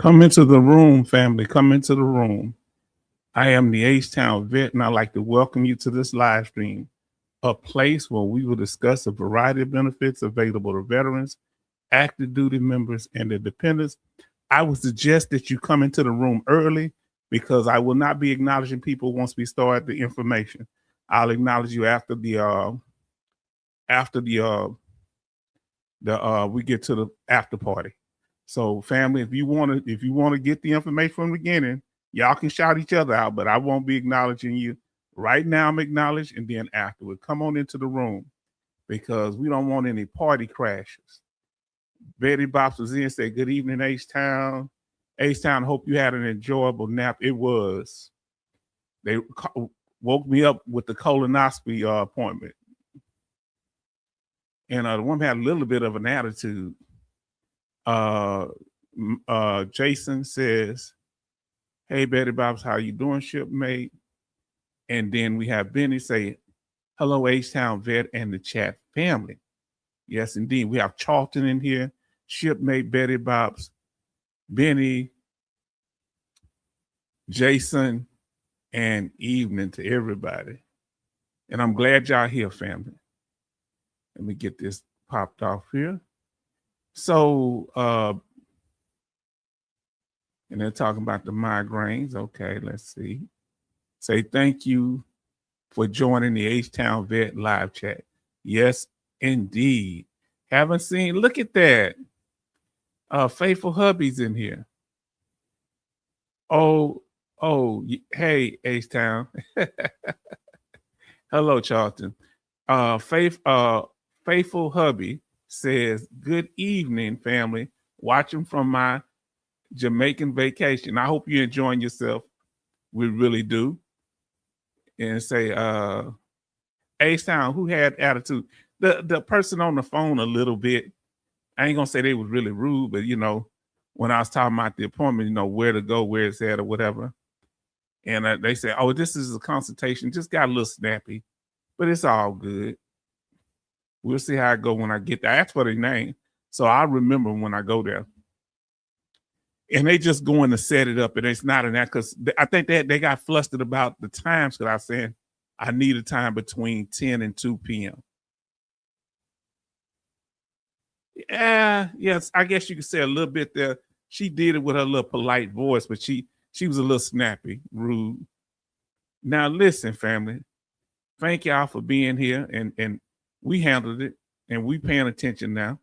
Come into the room, family. Come into the room. I am the H-Town vet, and I'd like to welcome you to this live stream, a place where we will discuss a variety of benefits available to veterans, active duty members, and their dependents. I would suggest that you come into the room early because I will not be acknowledging people once we start the information. I'll acknowledge you after we get to the after party. So, family, if you want to get the information from the beginning, y'all can shout each other out, but I won't be acknowledging you. Right now, I'm acknowledged, and then afterward, come on into the room because we don't want any party crashes. Betty Bops was in, said, "Good evening, H-Town. H-Town, hope you had an enjoyable nap." It was. They woke me up with the colonoscopy appointment. And the woman had a little bit of an attitude. Jason says, "Hey, Betty Bobs, how you doing, shipmate?" And then we have Benny say, "Hello, H-Town vet and the chat family." Yes, indeed. We have Charlton in here, shipmate, Betty Bobs, Benny, Jason, and evening to everybody. And I'm glad y'all here, family. Let me get this popped off here. So, and they're talking about the migraines. Okay, let's see. Say thank you for joining the H-Town Vet live chat. Yes, indeed. Haven't seen, look at that. Faithful Hubby's in here. Oh, hey, H-Town. Hello, Charlton. Faithful Hubby says, "Good evening, family. Watching from my Jamaican vacation. I hope you're enjoying yourself. We really do." And say, H-Town, who had attitude? The person on the phone a little bit. I ain't gonna say they was really rude, but when I was talking about the appointment, where to go, where it's at, or whatever. And they said, "Oh, this is a consultation." Just got a little snappy, but it's all good. We'll see how I go when I get there. I asked for their name, so I remember when I go there. And they just going to set it up, and it's not in that because I think they got flustered about the times because I was saying I need a time between 10 and 2 p.m. Yes, I guess you could say a little bit there. She did it with her little polite voice, but she was a little snappy, rude. Now listen, family, thank y'all for being here, and we handled it, and we paying attention now.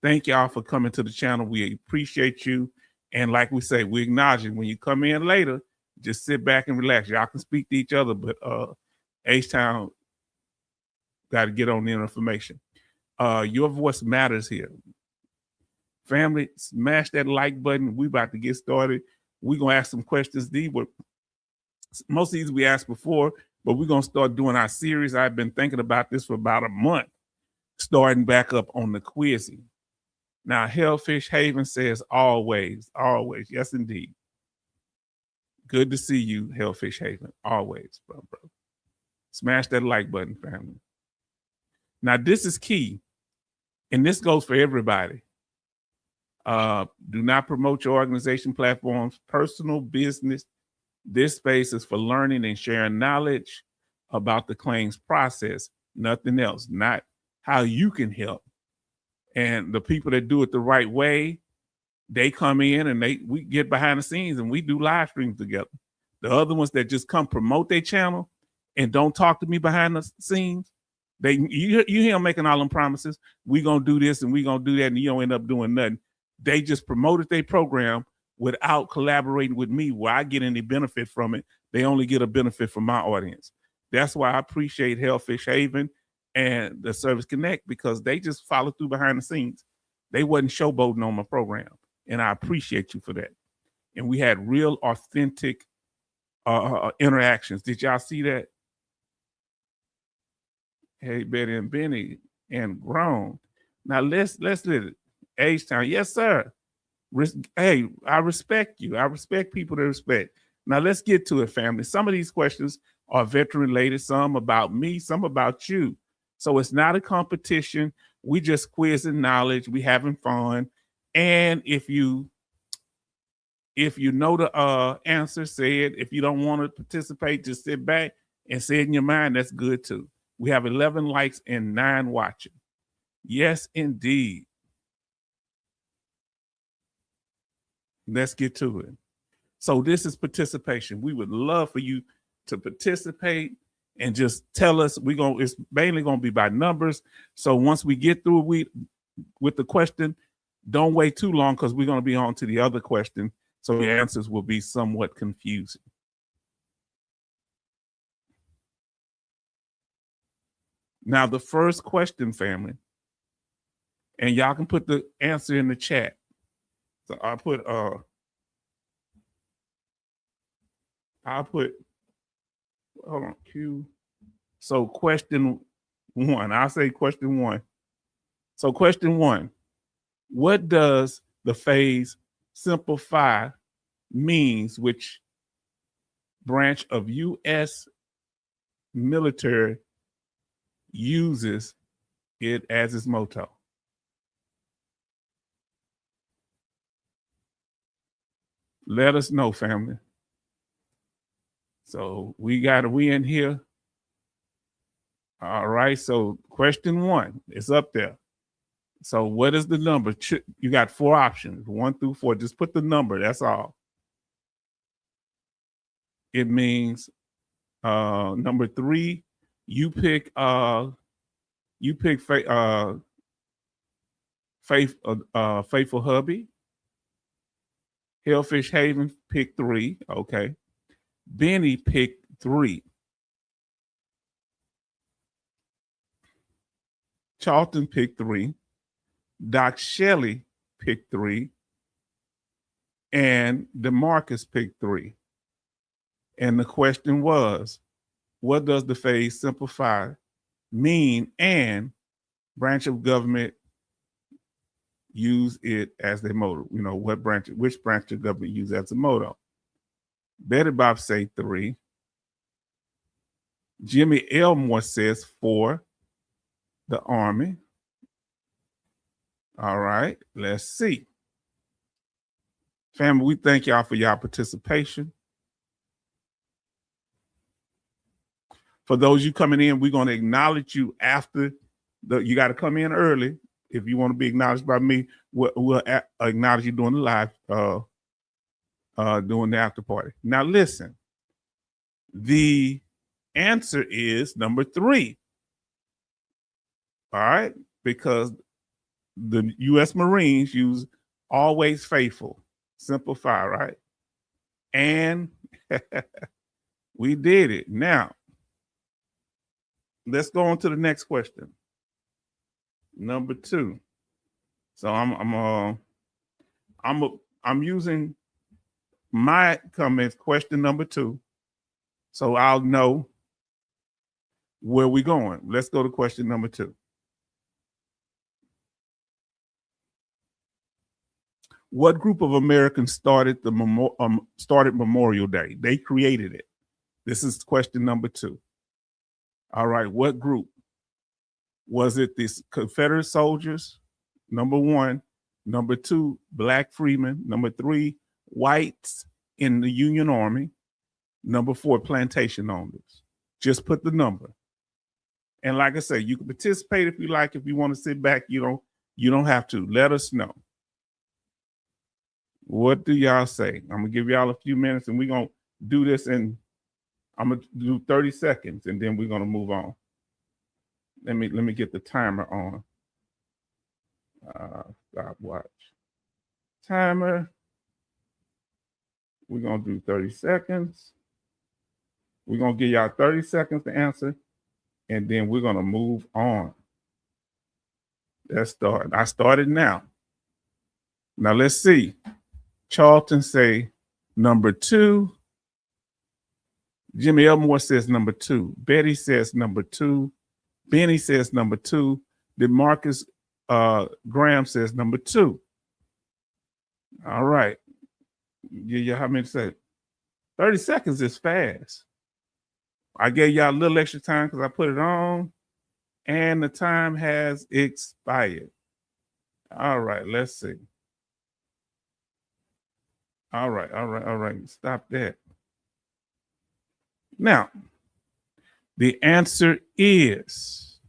Thank y'all for coming to the channel. We appreciate you. And like we say, we acknowledge it. When you come in later, just sit back and relax. Y'all can speak to each other, but H-Town got to get on the information. Your voice matters here. Family, smash that like button. We about to get started. We're going to ask some questions. Most of these we asked before, but we're going to start doing our series. I've been thinking about this for about a month, starting back up on the quizzing. Now, Hellfish Haven says always, always. Yes, indeed. Good to see you, Hellfish Haven. Always, bro. Smash that like button, family. Now, this is key, and this goes for everybody. Do not promote your organization platforms, personal business. This space is for learning and sharing knowledge about the claims process, nothing else, not how you can help. And the people that do it the right way, they come in and we get behind the scenes and we do live streams together. The other ones that just come promote their channel and don't talk to me behind the scenes, you hear them making all them promises. We gonna do this and we gonna do that, and you don't end up doing nothing. They just promoted their program without collaborating with me, where I get any benefit from it. They only get a benefit from my audience. That's why I appreciate Hellfish Haven and the Service Connect, because they just follow through behind the scenes. They wasn't showboating on my program, and I appreciate you for that. And we had real, authentic interactions. Did y'all see that? Hey, Betty and Benny and Grown. Now let's let it. H-Town, yes, sir. Hey, I respect you. I respect people to respect. Now let's get to it, family. Some of these questions are veteran related, some about me, some about you. So it's not a competition. We just quizzing knowledge. We having fun. And if you If you know the answer, say it. If you don't want to participate, just sit back and say it in your mind. That's good too. We have 11 likes and 9 watching. Yes, indeed. Let's get to it. So this is participation. We would love for you to participate and just tell us. It's mainly gonna be by numbers. So once we get through with the question, don't wait too long because we're gonna be on to the other question. So the answers will be somewhat confusing. Now the first question, family, and y'all can put the answer in the chat. So I'll put hold on, Q. So question 1, I'll say question 1. So question 1, what does the phrase simplify means, which branch of U.S. military uses it as its motto? Let us know, family. So we got a win here. All right. So question 1 is up there. So what is the number? You got 4 options, 1 through 4. Just put the number. That's all. It means number 3. You pick Faithful Hubby. Hellfish Haven picked 3. Okay. Benny picked 3. Charlton picked 3. Doc Shelley picked 3. And DeMarcus picked 3. And the question was, what does the phrase simplify mean, and branch of government use it as their motto? You know, which branch of government use it as a motto? Betty Bob say 3. Jimmy Elmore says 4. The Army. All right, let's see. Family, we thank y'all for y'all participation. For those you coming in, we're going to acknowledge you after you got to come in early. If you want to be acknowledged by me, we'll acknowledge you during the live, during the after party. Now listen, the answer is number 3. All right, because the U.S. Marines use always faithful, simplify, right? And we did it. Now, let's go on to the next question. Number 2. So I'm using my comments, question number 2, so I'll know where we're going. Let's go to question number 2. What group of Americans started Memorial Day? They created it. This is question number 2. All right, what group? Was it the Confederate soldiers? Number 1. Number 2, Black freemen. Number 3, whites in the Union Army. Number 4, plantation owners. Just put the number. And like I say, you can participate if you like. If you want to sit back, you don't have to. Let us know. What do y'all say? I'm gonna give y'all a few minutes, and we're gonna do this, and I'm gonna do 30 seconds, and then we're gonna move on. Let me get the timer on. Stopwatch. Timer. We're gonna do 30 seconds. We're gonna give y'all 30 seconds to answer, and then we're gonna move on. Let's start. I started now. Now let's see. Charlton say number 2. Jimmy Elmore says number 2. Betty says number 2. Benny says number 2. DeMarcus Graham says number 2. All right. Yeah, how many say? 30 seconds is fast. I gave y'all a little extra time because I put it on, and the time has expired. All right, let's see. All right. Stop that. Now, the answer is,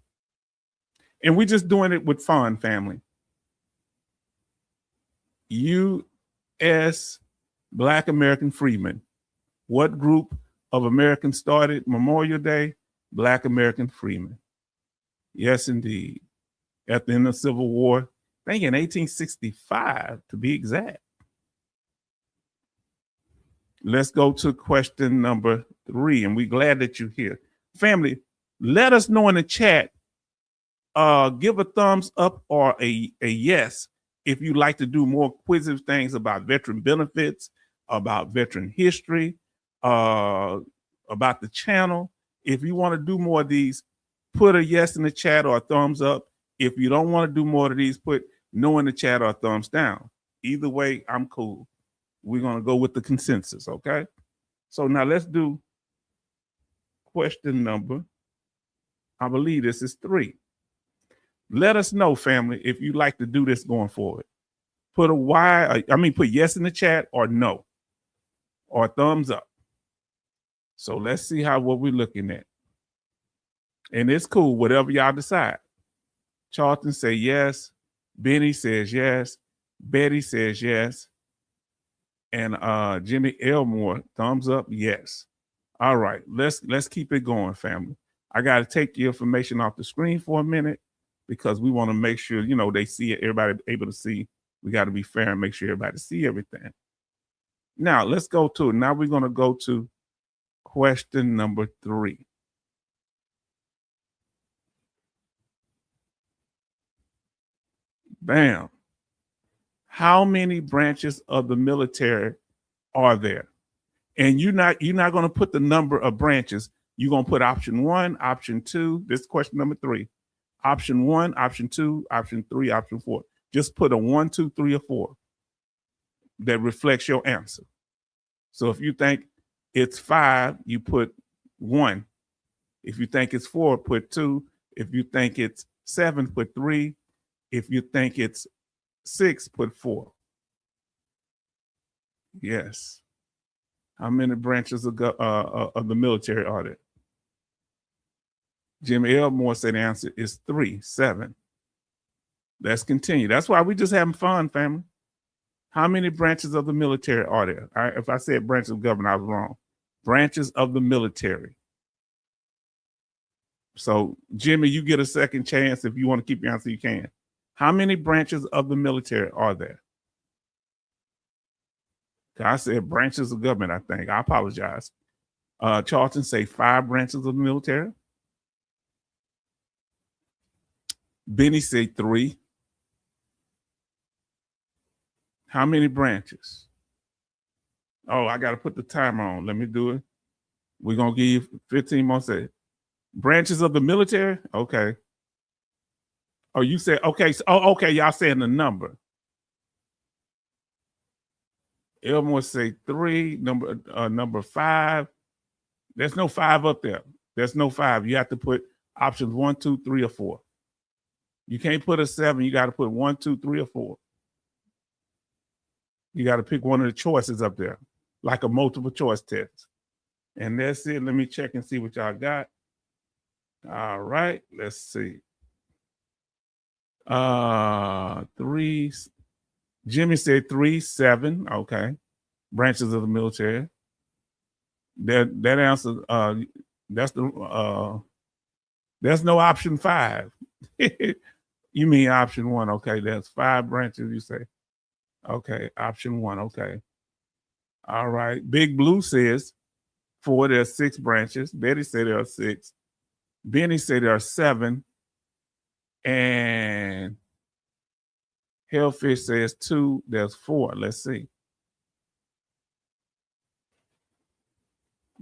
and we're just doing it with fun, family. U.S. Black American freedmen. What group of Americans started Memorial Day? Black American freedmen. Yes, indeed. At the end of the Civil War, I think in 1865 to be exact. Let's go to question number 3, and we're glad that you're here. Family, let us know in the chat. Give a thumbs up or a yes if you'd like to do more quizzes, things about veteran benefits, about veteran history, about the channel. If you want to do more of these, put a yes in the chat or a thumbs up. If you don't want to do more of these, put no in the chat or a thumbs down. Either way, I'm cool. We're going to go with the consensus, okay? So now let's do question number, I believe this is 3. Let us know, family, if you'd like to do this going forward. Put a Y, put yes in the chat or no, or thumbs up. So let's see what we're looking at. And it's cool, whatever y'all decide. Charlton say yes. Benny says yes. Betty says yes. And Jimmy Elmore, thumbs up, yes. All right, let's keep it going, family. I got to take the information off the screen for a minute because we want to make sure, they see it, everybody able to see. We got to be fair and make sure everybody see everything. Now, let's go to it. Now we're going to go to question number 3. Bam. How many branches of the military are there? And you're not going to put the number of branches. You're going to put option 1, option 2. This is question number 3. Option 1, option 2, option 3, option 4. Just put a 1, 2, 3, or 4 that reflects your answer. So if you think it's 5, you put 1. If you think it's 4, put 2. If you think it's 7, put 3. If you think it's 6, put 4. Yes. How many branches of the military are there? Jimmy Elmore said the answer is 3, 7. Let's continue. That's why we just having fun, family. How many branches of the military are there? If I said branches of government, I was wrong. Branches of the military. So, Jimmy, you get a second chance. If you want to keep your answer, you can. How many branches of the military are there? I said branches of government, I think. I apologize. Charlton say 5 branches of the military. Benny say 3. How many branches? Oh, I got to put the timer on. Let me do it. We're going to give you 15 more seconds. Branches of the military? Okay. Oh, you said, okay. Okay. Y'all saying the number. Elmore say 3, number 5. There's no 5 up there. There's no 5. You have to put options 1, 2, 3, or 4. You can't put a 7. You got to put 1, 2, 3, or 4. You got to pick one of the choices up there, like a multiple choice test. And that's it. Let me check and see what y'all got. All right. Let's see. 3. Jimmy said 3, 7. Okay. Branches of the military. That answer, that's no option 5. You mean option 1. Okay. There's 5 branches, you say. Okay. Option 1. Okay. All right. Big Blue says 4. There's 6 branches. Betty said there are 6. Benny said there are 7. And Hellfish says 2. There's 4. Let's see.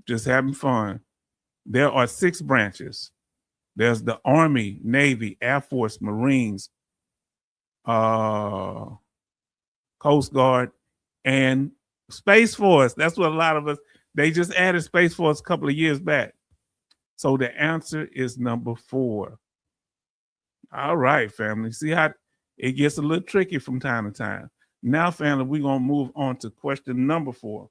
Just having fun. There are 6 branches. There's the Army, Navy, Air Force, Marines, Coast Guard, and Space Force. That's what a lot of us, they just added Space Force a couple of years back. So the answer is number 4. All right, family. See how it gets a little tricky from time to time. Now, family, we're going to move on to question number 4.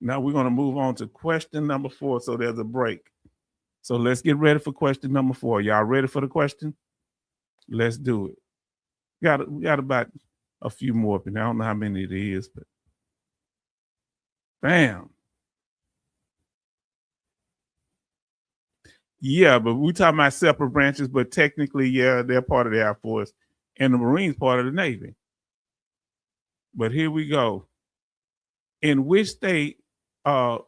Now we're going to move on to question number 4. So there's a break. So let's get ready for question number 4. Y'all ready for the question? Let's do it. We got about a few more up in there. I don't know how many it is, but bam. Yeah, but we're talking about separate branches, but technically, yeah, they're part of the Air Force and the Marines part of the Navy. But here we go. In which state, the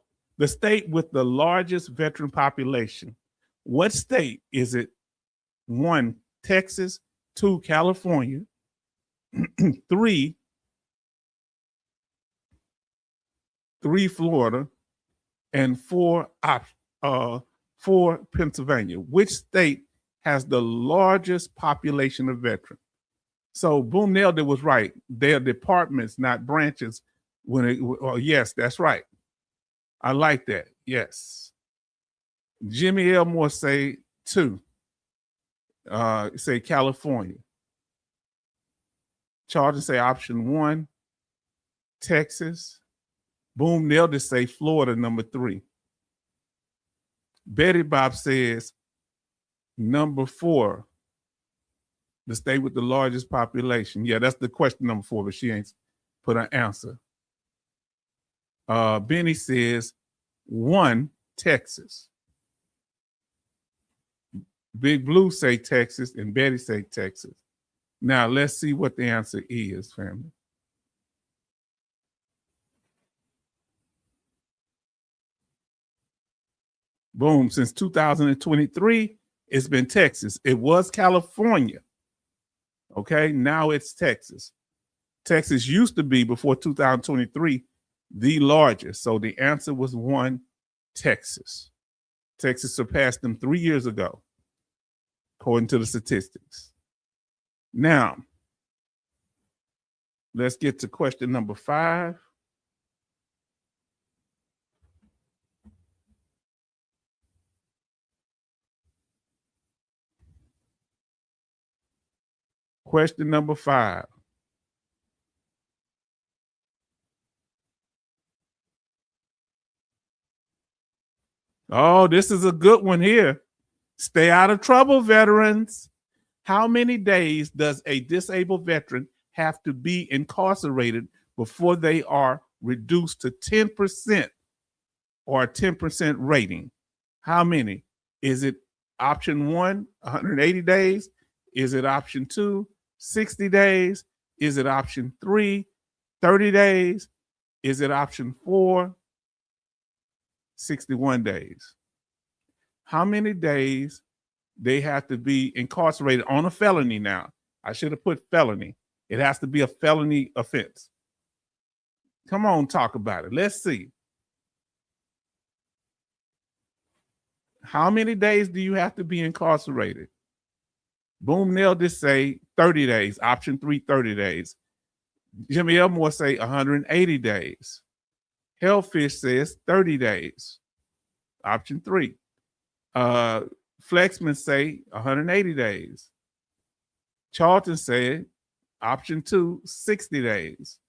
state with the largest veteran population, what state is it? 1, Texas, 2, California, 3, Florida, and 4, Pennsylvania. Which state has the largest population of veterans? So Boom nailed it, was right. They're departments, not branches. Yes, that's right. I like that. Yes. Jimmy Elmore say 2. Say California. Charlton say option 1, Texas. Boom nailed it, say Florida, number 3. Betty Bob says number 4, the state with the largest population. Yeah, that's the question number 4, but she ain't put an answer. Benny says 1, Texas. Big Blue say Texas, and Betty say Texas. Now let's see what the answer is, family. Boom, since 2023, it's been Texas. It was California. Okay, now it's Texas. Texas used to be, before 2023, the largest. So the answer was 1, Texas. Texas surpassed them 3 years ago, according to the statistics. Now, let's get to question number 5. Question number 5. Oh, this is a good one here. Stay out of trouble, veterans. How many days does a disabled veteran have to be incarcerated before they are reduced to 10% or a 10% rating? How many? Is it option 1, 180 days? Is it option 2, 60 days? Is it option 3, 30 days? Is it option 4, 61 days? How many days they have to be incarcerated on a felony now? I should have put felony. It has to be a felony offense. Come on, talk about it. Let's see. How many days do you have to be incarcerated? Boom nailed this, say 30 days. Option 3, 30 days. Jimmy Elmore say 180 days. Hellfish says 30 days. Option 3. Flexman say 180 days. Charlton said option 2, 60 days.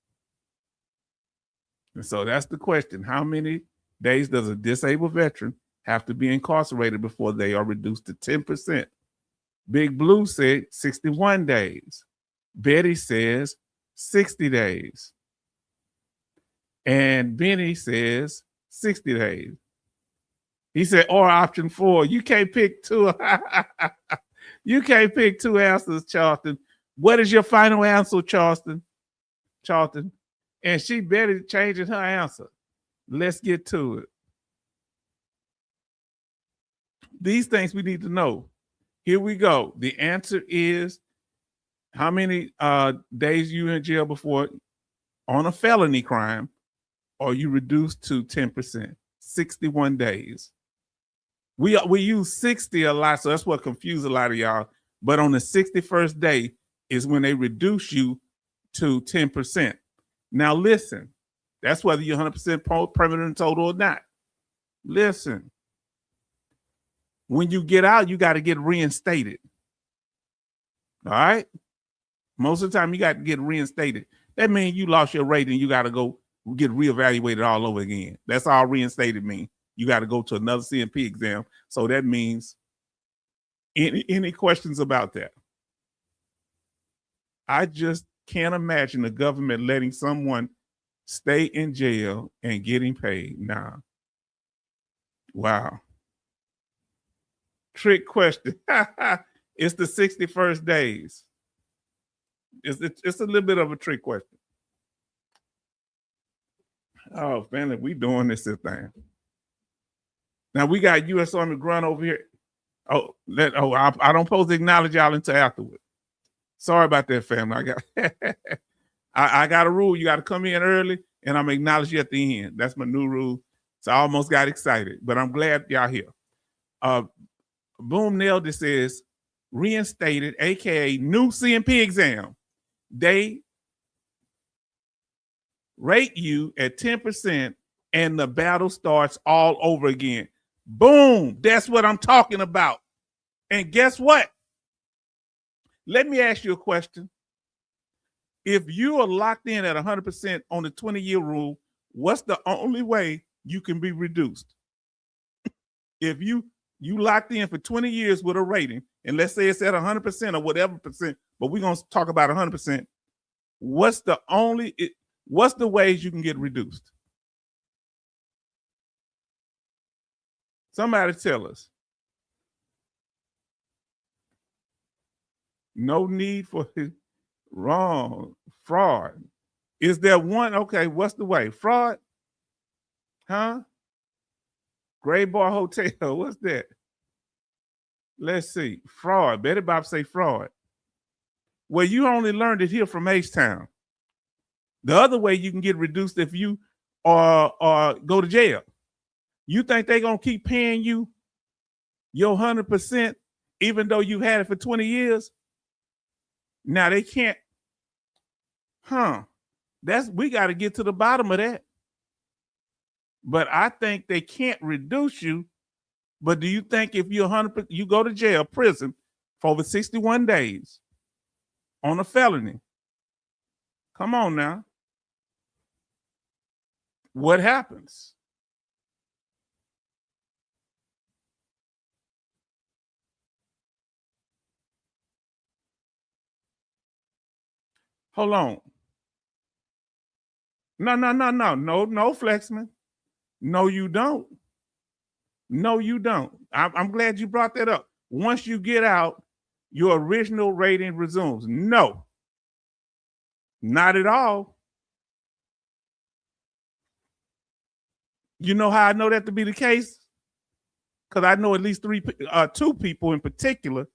And so that's the question. How many days does a disabled veteran have to be incarcerated before they are reduced to 10%? Big Blue said 61 days. Betty says 60 days. And Benny says 60 days. He said, or option 4. You can't pick 2. You can't pick 2 answers, Charlton. What is your final answer, Charlton? And she Betty changing her answer. Let's get to it. These things we need to know. Here we go. The answer is, how many days you in jail before, on a felony crime, are you reduced to 10%? 61 days. We use 60 a lot, so that's what confused a lot of y'all. But on the 61st day is when they reduce you to 10%. Now listen, that's whether you're 100% permanent total or not. Listen, When you get out, you got to get reinstated. All right? Most of the time, you got to get reinstated. That means you lost your rating. You got to go get reevaluated all over again. That's all reinstated means. You got to go to another CMP exam. So that means any questions about that? I just can't imagine the government letting someone stay in jail and getting paid. Nah. Wow. Trick question. It's the 61st days. It's a little bit of a trick question. Oh, family, we doing this thing. Now we got U.S. Army Grunt over here. I don't supposed to acknowledge y'all until afterward. Sorry about that, family. I got a rule. You got to come in early, and I'm acknowledge you at the end. That's my new rule. So I almost got excited, but I'm glad y'all here. Boom nailed it says reinstated, aka new CMP exam. They rate you at 10%, and the battle starts all over again. Boom! That's what I'm talking about. And guess what? Let me ask you a question. If you are locked in at 100% on the 20-year rule, what's the only way you can be reduced? If you locked in for 20 years with a rating, and let's say it's at 100% or whatever percent, but we're going to talk about 100%, what's the ways you can get reduced? Somebody tell us. No need for wrong. Fraud. Is there one? Okay, what's the way? Fraud? Huh? Gray Bar Hotel. What's that? Let's see. Fraud. Betty Bob say fraud. Well, you only learned it here from H-Town. The other way you can get reduced if you go to jail. You think they're going to keep paying you your 100% even though you've had it for 20 years? Now they can't. We got to get to the bottom of that. But I think they can't reduce you. But do you think if you're 100%, you go to jail, prison for over 61 days on a felony? Come on now. What happens? Hold on. No, Flexman. No, you don't. No, you don't. I'm glad you brought that up. Once you get out, your original rating resumes. No, not at all. You know how I know that to be the case? Because I know at least two people in particular.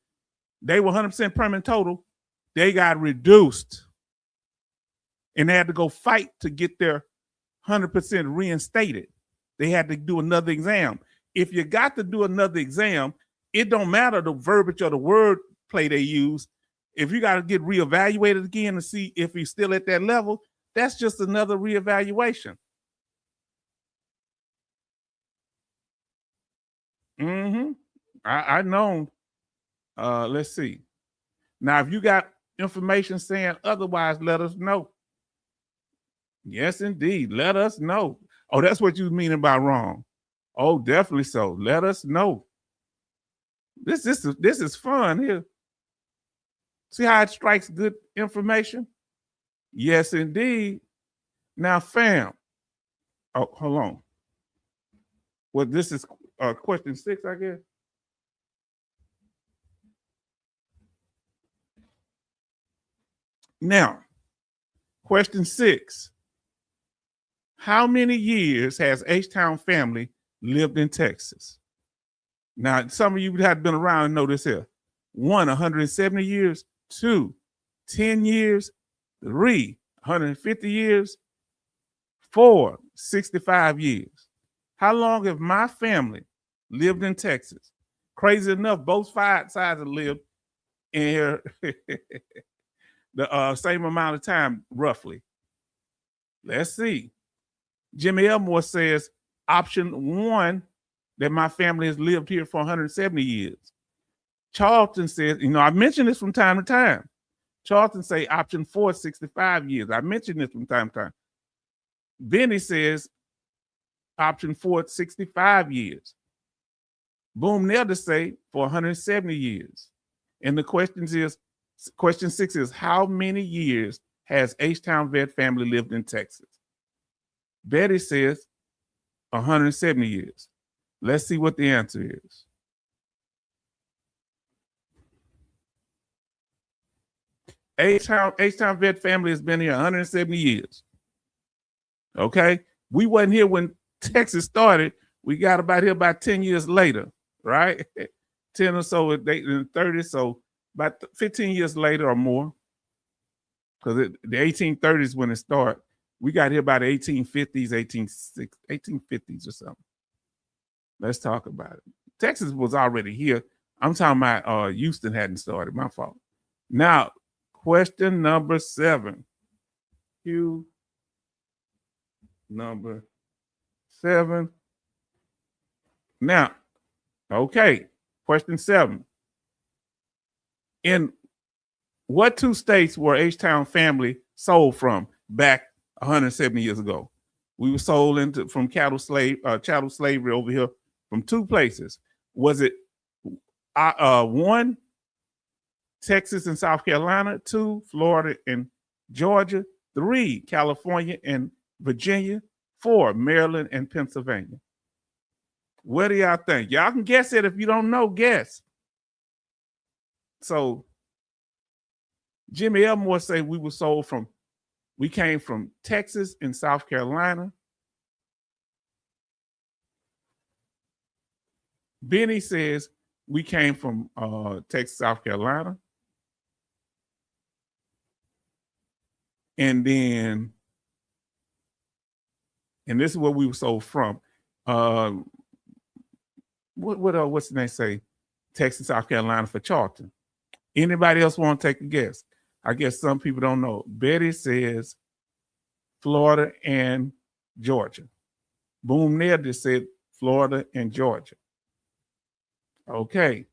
They were 100% permanent total. They got reduced. And they had to go fight to get their 100% reinstated. They had to do another exam. If you got to do another exam, it don't matter the verbiage or the word play they use. If you got to get reevaluated again to see if you're still at that level, that's just another reevaluation. I know. Let's see. Now, if you got information saying otherwise, let us know. Yes, indeed. Let us know. Oh, that's what you mean by wrong. Oh, definitely so. Let us know. This is fun here. See how it strikes good information? Yes, indeed. Now, fam. Oh, hold on. Well, this is question 6, I guess. Now, question 6. How many years has H-Town family lived in Texas? Now, some of you have been around and know this here. 1, 170 years. 2, 10 years. 3, 150 years. 4, 65 years. How long have my family lived in Texas? Crazy enough, both sides have lived in here the same amount of time, roughly. Let's see. Jimmy Elmore says option 1, that my family has lived here for 170 years. Charlton says, I mention this from time to time. Charlton say option 4 is 65 years. I mention this from time to time. Benny says option 4 is 65 years. Boom Nelda say for 170 years. And the question 6 is, how many years has H-Town vet family lived in Texas? Betty says 170 years. Let's see what the answer is. H-Town vet family has been here 170 years. Okay? We wasn't here when Texas started. We got here about 10 years later, right? 10 or so in the 30s, so about 15 years later or more. Because the 1830s when it started. We got here about the 1850s, 1850s or something. Let's talk about it. Texas was already here. I'm talking about Houston hadn't started. My fault. Now, question number 7. Q number 7. Now, okay, question 7. In what 2 states were H-Town family sold from back 170 years ago? We were sold from chattel slavery over here from 2 places. Was it 1, Texas and South Carolina, 2, Florida and Georgia, 3, California and Virginia, 4, Maryland and Pennsylvania? What do y'all think? Y'all can guess it. If you don't know, guess. So Jimmy Elmore say we came from Texas and South Carolina. Benny says we came from Texas, South Carolina. And this is where we were sold from. What's the name say? Texas, South Carolina for Charlton. Anybody else want to take a guess? I guess some people don't know. Betty says Florida and Georgia. Boom Ned just said Florida and Georgia. Okay.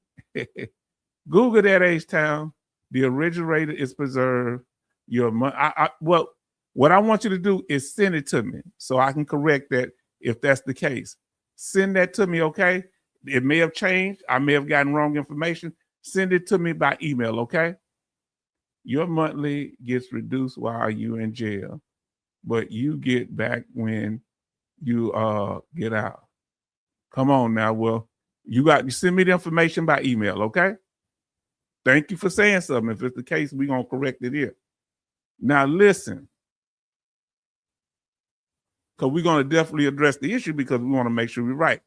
Google that H-Town. The originator is preserved. What I want you to do is send it to me so I can correct that if that's the case. Send that to me, okay? It may have changed. I may have gotten wrong information. Send it to me by email, okay? Your monthly gets reduced while you're in jail, but you get back when you get out. Come on now. Well, you send me the information by email, okay? Thank you for saying something. If it's the case, we're going to correct it here. Now listen, because we're going to definitely address the issue because we want to make sure we're right.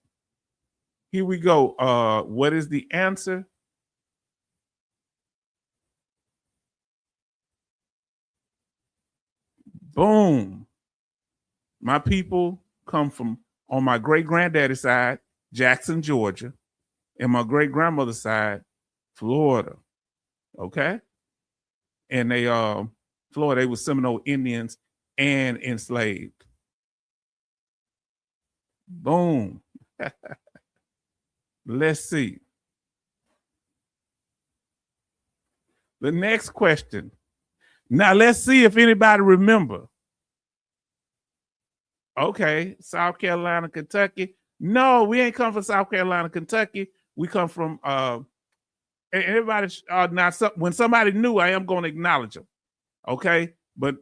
Here we go. What is the answer? Boom. My people come from, on my great-granddaddy's side, Jackson, Georgia, and my great-grandmother's side, Florida. Okay? And Florida, they were Seminole Indians and enslaved. Boom. Let's see. The next question. Now let's see if anybody remember. Okay, South Carolina, Kentucky. No, we ain't come from South Carolina, Kentucky. We come from everybody. When somebody new, I am going to acknowledge them. Okay, but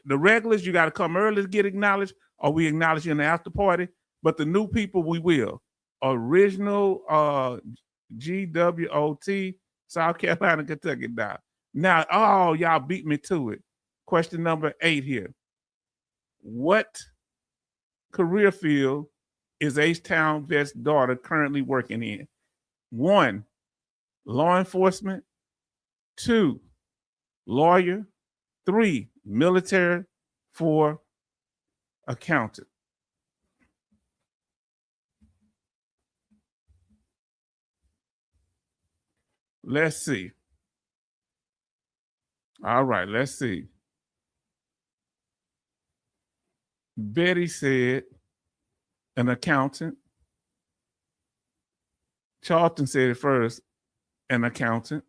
the regulars, you got to come early to get acknowledged, or we acknowledge you in the after party. But the new people, we will. Original GWOT, South Carolina, Kentucky. Now, y'all beat me to it. Question number 8 here. What career field is H-Town vet's daughter currently working in? 1, law enforcement. 2, lawyer. 3, military. 4, accountant. Let's see. All right, let's see. Betty said an accountant. Charlton said it first, an accountant.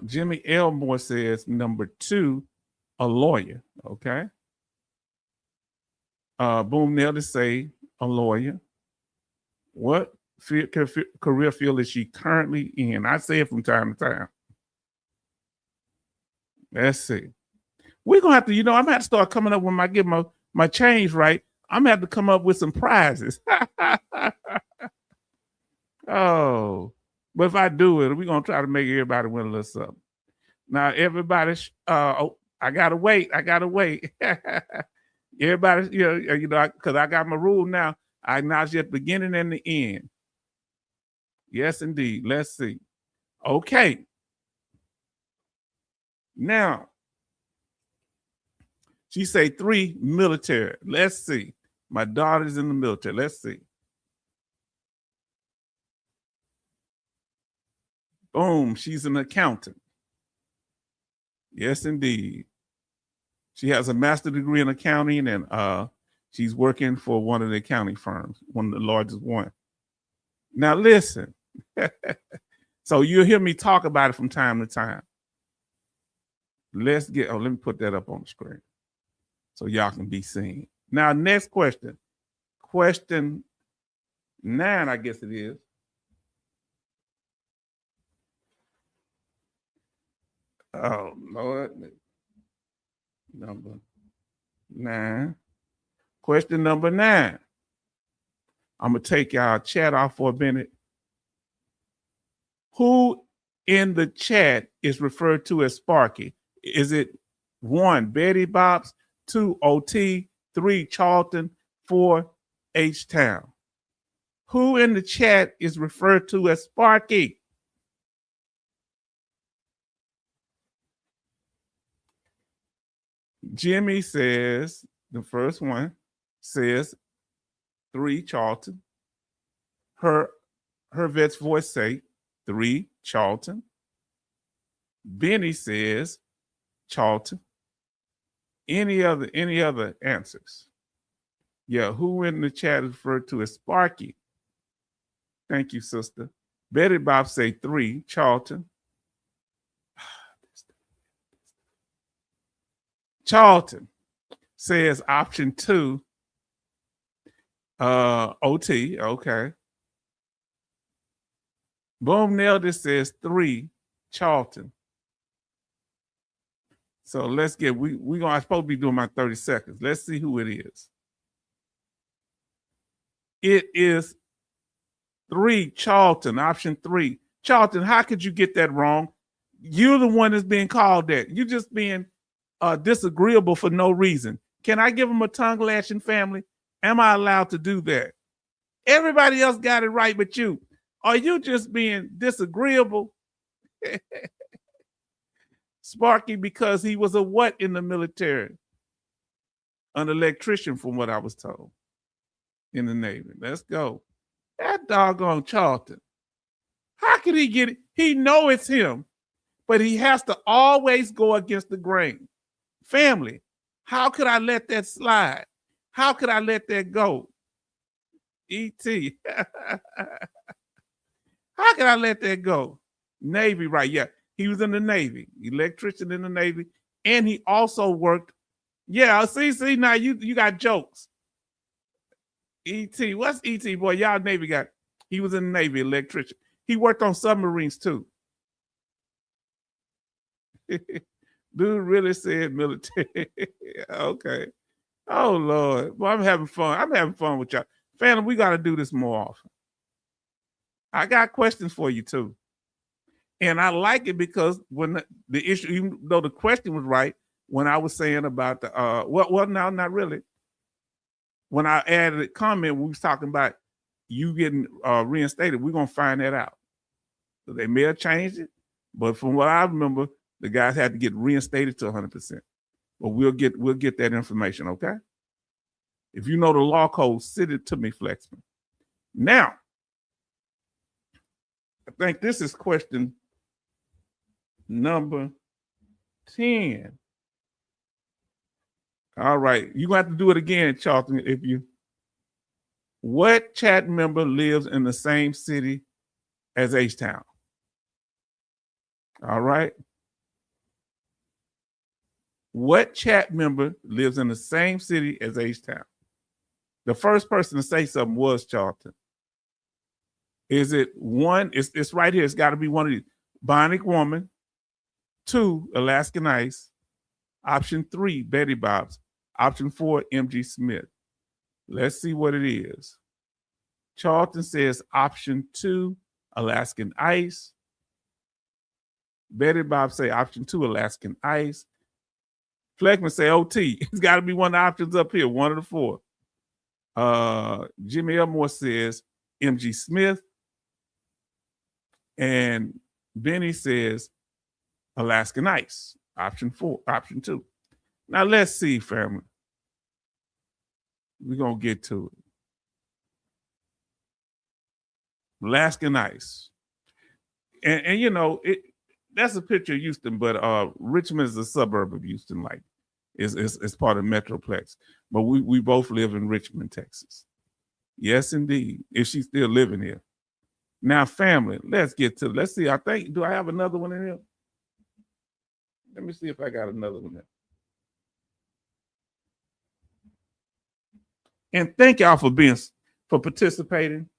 Jimmy Elmore says number 2, a lawyer. Okay. Boom Nelly say a lawyer. What career field is she currently in? I say it from time to time. Let's see. We're gonna have to, I'm gonna have to start coming up when I get my change right. I'm gonna have to come up with some prizes. Oh, but if I do it, we're gonna try to make everybody win a little something. Now, everybody, I gotta wait. Everybody, because I got my rule now. I acknowledge at the beginning and the end. Yes, indeed. Let's see. Okay. Now, she say 3, military. Let's see. My daughter's in the military. Let's see. Boom. She's an accountant. Yes, indeed. She has a master's degree in accounting, and she's working for one of the accounting firms, one of the largest one. Now, listen. So you'll hear me talk about it from time to time. Let me put that up on the screen so y'all can be seen. Now, next question. Question 9, I guess it is. Oh, Lord. Number 9. Question number 9. I'm going to take y'all chat off for a minute. Who in the chat is referred to as Sparky? Is it 1, Betty Bops, 2, OT, 3, Charlton, 4, H-Town? Who in the chat is referred to as Sparky? Jimmy says, the first one says 3, Charlton. Her vet's voice say 3, Charlton. Benny says Charlton. Any other answers? Yeah, who in the chat is referred to as Sparky? Thank you, sister. Betty Bob say 3, Charlton. Charlton says option 2, OT. Okay. Boom Nelda says 3, Charlton. So let's get, I'm supposed to be doing my 30 seconds. Let's see who it is. It is 3, Charlton, option 3. Charlton, how could you get that wrong? You're the one that's being called that. You're just being disagreeable for no reason. Can I give him a tongue lashing, family? Am I allowed to do that? Everybody else got it right but you. Are you just being disagreeable? Sparky, because he was a what in the military? An electrician, from what I was told, in the Navy. Let's go. That doggone Charlton. How could he get it? He know it's him, but he has to always go against the grain. Family, how could I let that slide? How could I let that go? E.T. How could I let that go? Navy, right? Yeah, he was in the Navy, electrician in the Navy, and he also worked. Yeah, see, now you got jokes. E.T. What's E.T. boy? Y'all Navy guy. He was in the Navy, electrician. He worked on submarines too. Dude really said military. Okay. Oh Lord. Well, I'm having fun. I'm having fun with y'all. Family, we got to do this more often. I got questions for you too. And I like it because when the issue, even though the question was right, when I was saying about the well, no, not really. When I added a comment, we was talking about you getting reinstated. We're gonna find that out. So they may have changed it, but from what I remember, the guys had to get reinstated to 100%. But we'll get that information, okay? If you know the law code, send it to me, Flexman. Now, I think this is question number 10. All right, you're gonna have to do it again, Charlton, if you What chat member lives in the same city as H-Town? All right. What chat member lives in the same city as H-Town? The first person to say something was Charlton. Is it one? It's right here. It's got to be one of these. Bionic Woman. 2, Alaskan Ice. Option 3, Betty Bob's. Option 4, MG Smith. Let's see what it is. Charlton says option 2, Alaskan Ice. Betty Bob say option 2, Alaskan Ice. Fleckman say OT. It's got to be one of the options up here, one of the 4. Jimmy Elmore says MG Smith. And Benny says Alaskan Ice, option 2. Now let's see, family. We're going to get to it. Alaskan Ice. And you know, that's a picture of Houston, but Richmond is a suburb of Houston, like it's part of Metroplex. But we both live in Richmond, Texas. Yes, indeed. If she's still living here. Now, family, let's see. Do I have another one in here? Let me see if I got another one there. And thank y'all for participating.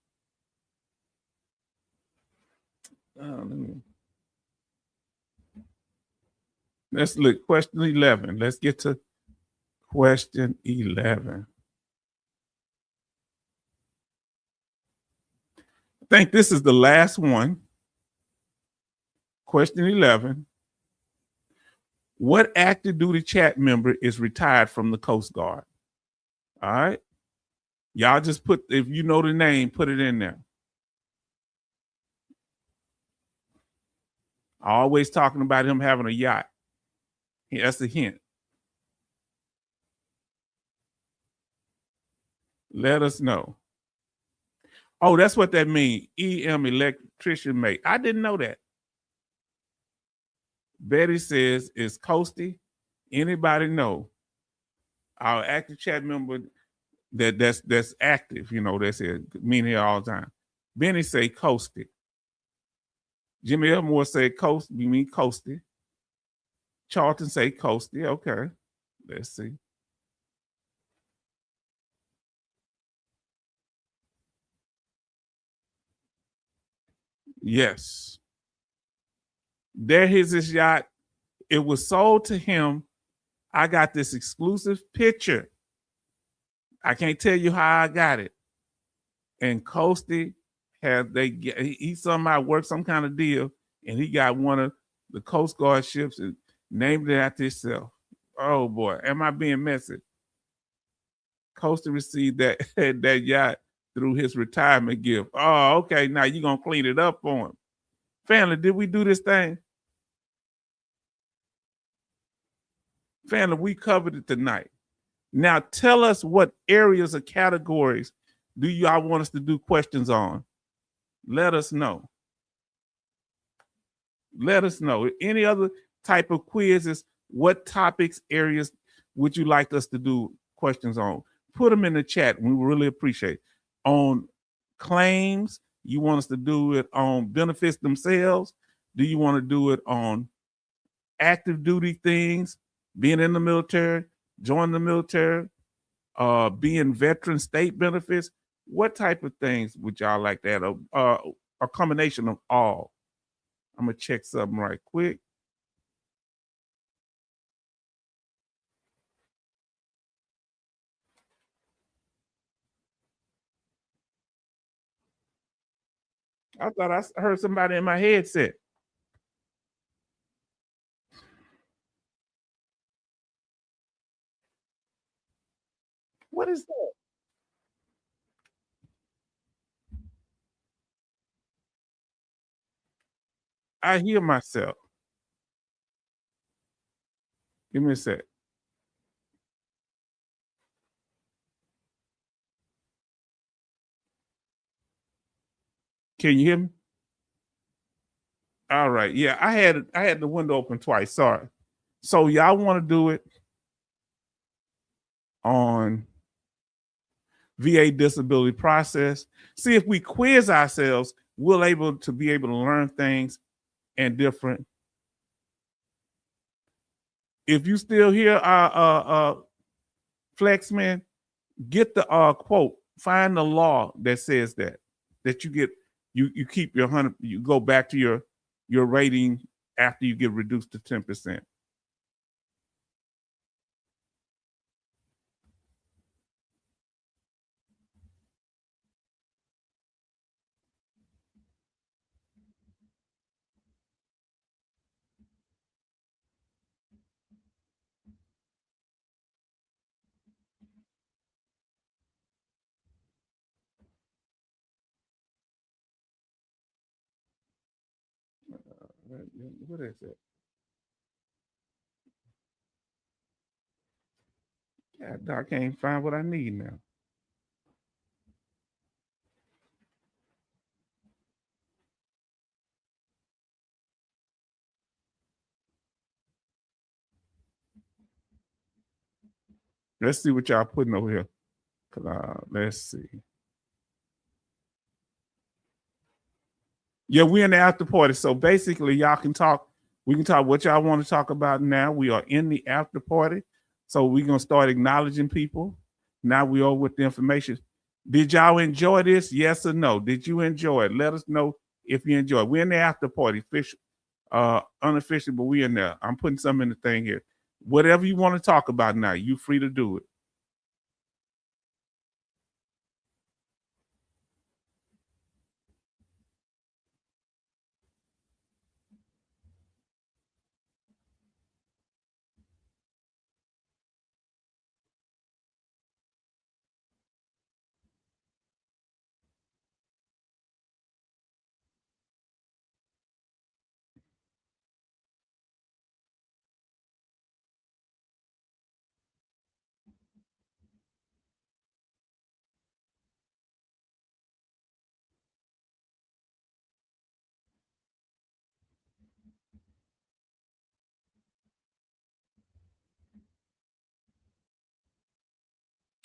Let's look, question 11. Let's get to question 11. I think this is the last one. Question 11. What active duty chat member is retired from the Coast Guard? All right. Y'all just put, if you know the name, put it in there. Always talking about him having a yacht. That's a hint. Let us know. Oh, that's what that means. EM, electrician mate. I didn't know that. Betty says, is Coasty? Anybody know? Our active chat member that's active, you know, that's here, meaning here all the time. Benny say Coasty. Jimmy Elmore say Coast, you mean Coasty. Charlton say Coasty. Okay. Let's see. Yes. There is his yacht. It was sold to him. I got this exclusive picture. I can't tell you how I got it. And Coasty he somehow worked some kind of deal, and he got one of the Coast Guard ships and named it after himself. Oh boy, am I being messy? Coasty received that yacht through his retirement gift. Oh, okay. Now you're gonna clean it up for him. Family, did we do this thing? Family, we covered it tonight. Now tell us what areas or categories do y'all want us to do questions on? Let us know. Let us know. Any other type of quizzes, what topics, areas would you like us to do questions on? Put them in the chat. We really appreciate it. On claims, you want us to do it on benefits themselves? Do you want to do it on active duty things, being in the military, join the military, being veteran state benefits? What type of things would y'all like that? A combination of all. I'm going to check something right quick. I thought I heard somebody in my headset. What is that? I hear myself. Give me a sec. Can you hear me? All right. Yeah, I had the window open twice. Sorry. So y'all want to do it on VA disability process. See if we quiz ourselves, we'll be able to learn things and different. If you still here, Flexman, get the quote. Find the law that says that you get you keep your 100. You go back to your rating after you get reduced to 10%. What is it? God, I can't find what I need now. Let's see what y'all putting over here. Let's see. Yeah, we're in the after party. So basically, y'all can talk. We can talk what y'all want to talk about now. We are in the after party. So we're going to start acknowledging people. Now we are with the information. Did y'all enjoy this? Yes or no? Did you enjoy it? Let us know if you enjoy it. We're in the after party, official, unofficial, but we're in there. I'm putting something in the thing here. Whatever you want to talk about now, you're free to do it.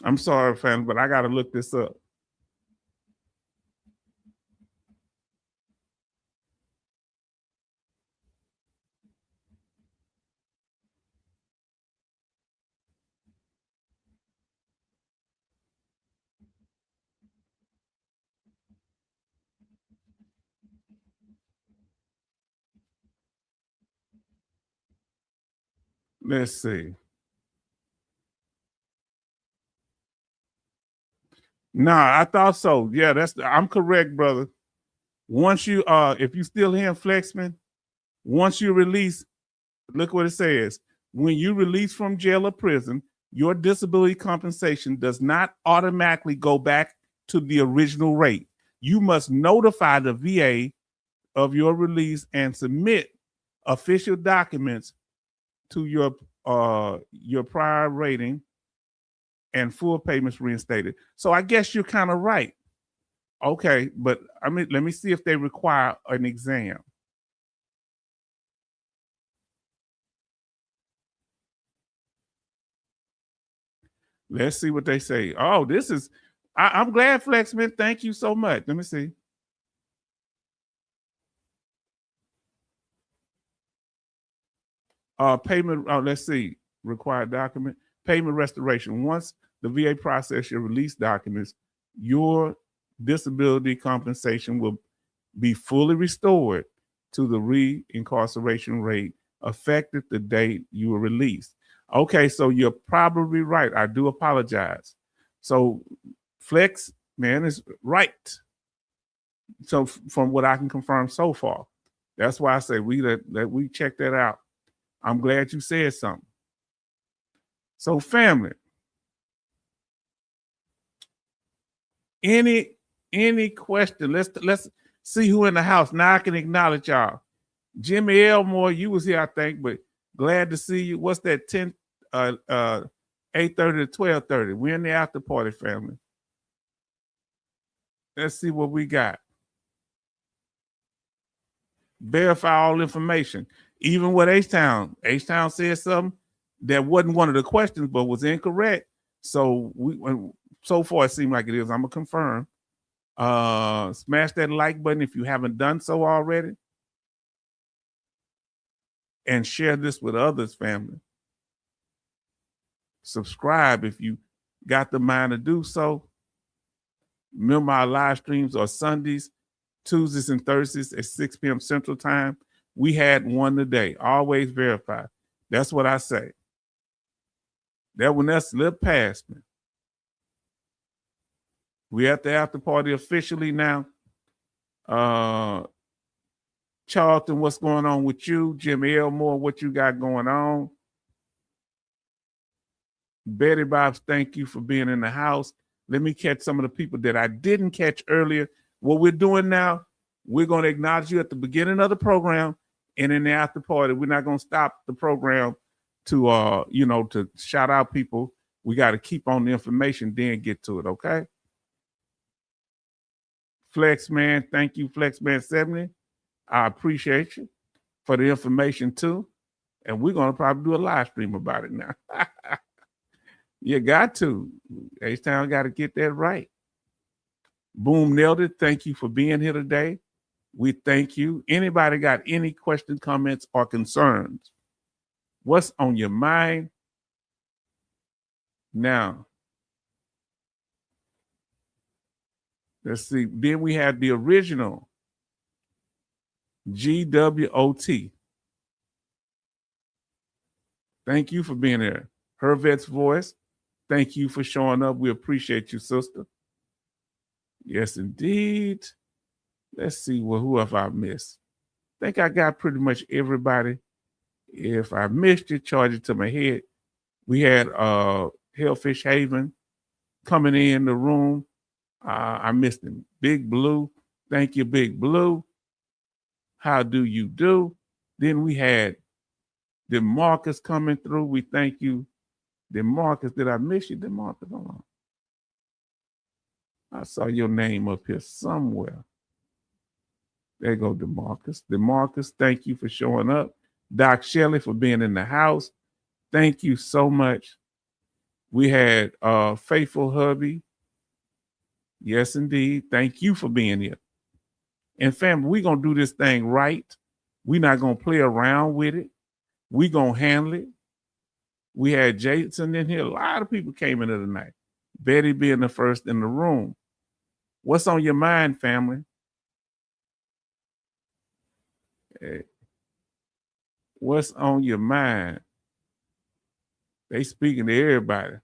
I'm sorry, fam, but I got to look this up. Let's see. Nah, I thought so. Yeah, I'm correct, brother. Once you if you still here in Flexman, once you release, look what it says. When you release from jail or prison, your disability compensation does not automatically go back to the original rate. You must notify the VA of your release and submit official documents to your prior rating and full payments reinstated. So I guess you're kind of right. Okay, but I mean, let me see if they require an exam. Let's see what they say. Oh, this is, I'm glad, Flexman. Thank you so much. Let me see. Payment, let's see, required document, payment restoration. Once the VA process your release documents, your disability compensation will be fully restored to the re-incarceration rate effective the date you were released. Okay, so you're probably right. I do apologize. So Flex, man, is right. So from what I can confirm so far, that's why I say that we check that out. I'm glad you said something. So family, any question? Let's see who in the house. Now I can acknowledge y'all. Jimmy Elmore, you was here, I think, but glad to see you. What's that? 8:30 to 12:30. We're in the after party, family. Let's see what we got. Verify all information. Even with H-Town said something that wasn't one of the questions, but was incorrect. So So far, it seems like it is. I'm going to confirm. Smash that like button if you haven't done so already. And share this with others, family. Subscribe if you got the mind to do so. Remember, our live streams are Sundays, Tuesdays, and Thursdays at 6 p.m. Central Time. We had one today. Always verify. That's what I say. That one that's slipped past me. We at the after party officially now. Charlton, what's going on with you? Jim Elmore, what you got going on? Betty Bobs, thank you for being in the house. Let me catch some of the people that I didn't catch earlier. What we're doing now, we're going to acknowledge you at the beginning of the program and in the after party. We're not going to stop the program to, to shout out people. We got to keep on the information, then get to it, okay? Flexman, thank you, Flexman70. I appreciate you for the information too. And we're going to probably do a live stream about it now. You got to. H-Town got to get that right. Boom nailed it. Thank you for being here today. We thank you. Anybody got any questions, comments, or concerns? What's on your mind? Now, let's see. Then we have the original GWOT. Thank you for being there. Hervet's voice. Thank you for showing up. We appreciate you, sister. Yes, indeed. Let's see who have I missed. I think I got pretty much everybody. If I missed you, charge it to my head. We had Hellfish Haven coming in the room. I missed him. Big Blue. Thank you, Big Blue. How do you do? Then we had DeMarcus coming through. We thank you. DeMarcus, did I miss you, DeMarcus? Hold on. I saw your name up here somewhere. There you go, DeMarcus. DeMarcus, thank you for showing up. Doc Shelley for being in the house. Thank you so much. We had Faithful Hubby. Yes, indeed. Thank you for being here. And family, we're going to do this thing right. We're not going to play around with it. We're going to handle it. We had Jason in here. A lot of people came into tonight. Betty being the first in the room. What's on your mind, family? Hey. What's on your mind? They speaking to everybody.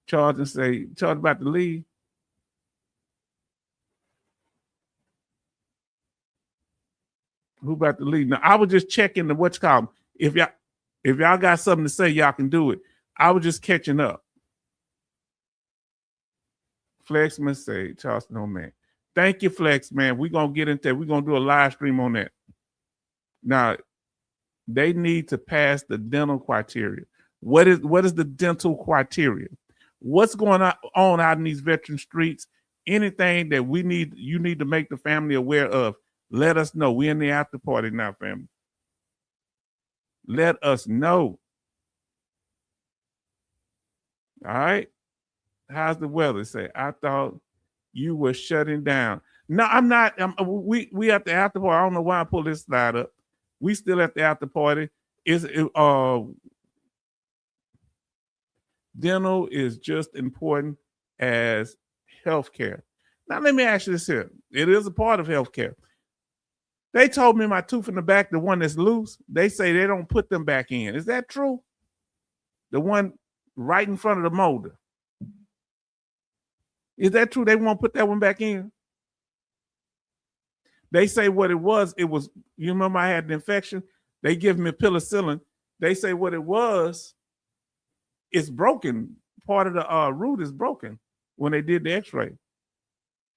Charlton say, Charlton about to leave. Who about to leave? Now, I was just checking the what's called. If y'all got something to say, y'all can do it. I was just catching up. Flexman say, Charleston, oh man. Thank you, Flex, man. We're going to get into that. We're going to do a live stream on that. Now, they need to pass the dental criteria. What is the dental criteria? What's going on out in these veteran streets? Anything that you need to make the family aware of, let us know. We're in the after party now, family. Let us know. All right. How's the weather? Say, I thought you were shutting down. No, I'm not. We at the after party. I don't know why I pulled this slide up. We still at the after party. Dental is just important as healthcare. Now, let me ask you this here. It is a part of healthcare. They told me my tooth in the back, the one that's loose, they say they don't put them back in. Is that true? The one right in front of the molder. Is that true? They won't put that one back in? They say what it was, you remember I had an infection? They give me penicillin. They say what it was, it's broken. Part of the root is broken when they did the x-ray.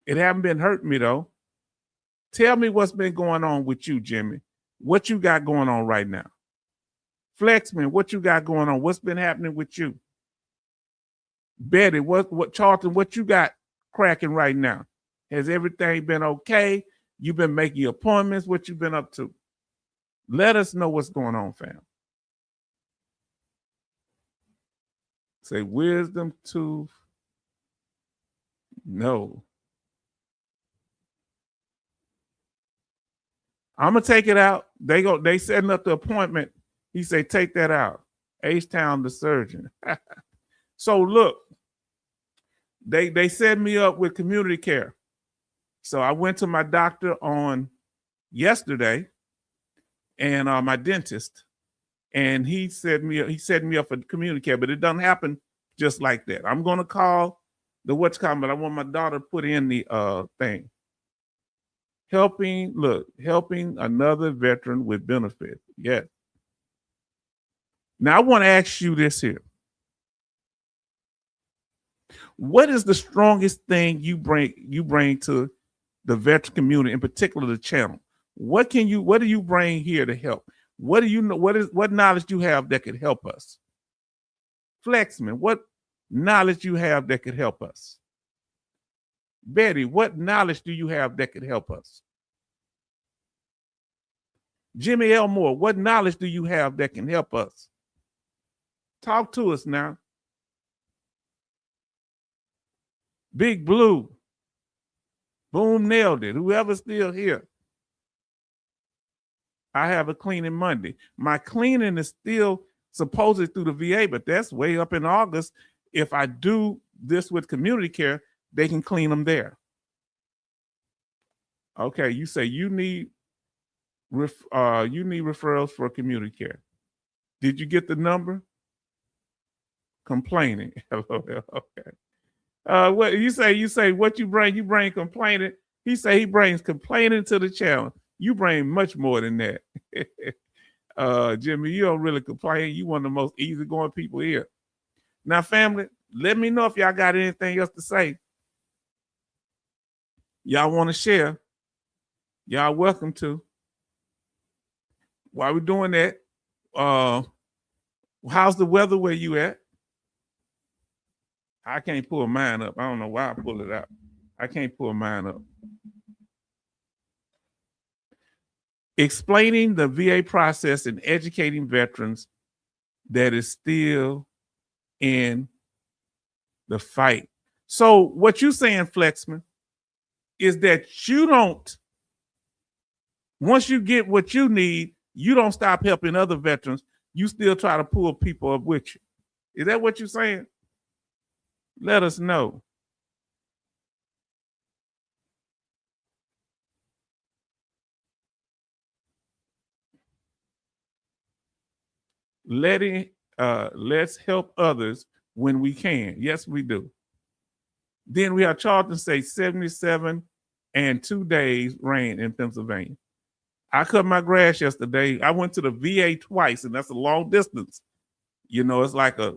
It haven't been hurting me though. Tell me what's been going on with you, Jimmy. What you got going on right now? Flexman, what you got going on? What's been happening with you? Betty, what Charlton, what you got cracking right now? Has everything been okay? You've been making appointments? What you been up to? Let us know what's going on, fam. Say wisdom tooth No. I'm gonna take it out. They setting up the appointment. He say, take that out. H-Town, the surgeon. So look, they set me up with community care. So I went to my doctor on yesterday, and my dentist, and he set me up for community care, but it doesn't happen just like that. I'm gonna call the what's called, but I want my daughter to put in the thing. Helping another veteran with benefit. Yes. Now I want to ask you this here. What is the strongest thing you bring to the veteran community, in particular the channel? What do you bring here to help? What do you know? What knowledge you have that could help us? Flexman, what knowledge you have that could help us? Betty, what knowledge do you have that could help us? Jimmy Elmore, what knowledge do you have that can help us? Talk to us now. Big Blue, Boom nailed it. Whoever's still here. I have a cleaning Monday. My cleaning is still supposedly through the VA, but that's way up in August. If I do this with community care, they can clean them there. Okay, you say you need referrals for community care. Did you get the number? Complaining. Okay. What you say what you bring complaining. He say he brings complaining to the channel. You bring much more than that. Jimmy, you don't really complain. You one of the most easygoing people here. Now, family, let me know if y'all got anything else to say. Y'all want to share? Y'all welcome to. While we're doing that, how's the weather where you at? I can't pull mine up. I don't know why I pull it out. I can't pull mine up. Explaining the VA process and educating veterans that is still in the fight. So what you're saying, Flexman, is that you don't, once you get what you need, you don't stop helping other veterans. You still try to pull people up with you. Is that what you're saying? Let us know. Let's help others when we can. Yes, we do. Then we have Charlton say 77 and 2 days rain in Pennsylvania. I cut my grass yesterday. I went to the VA twice, and that's a long distance. You know, it's like a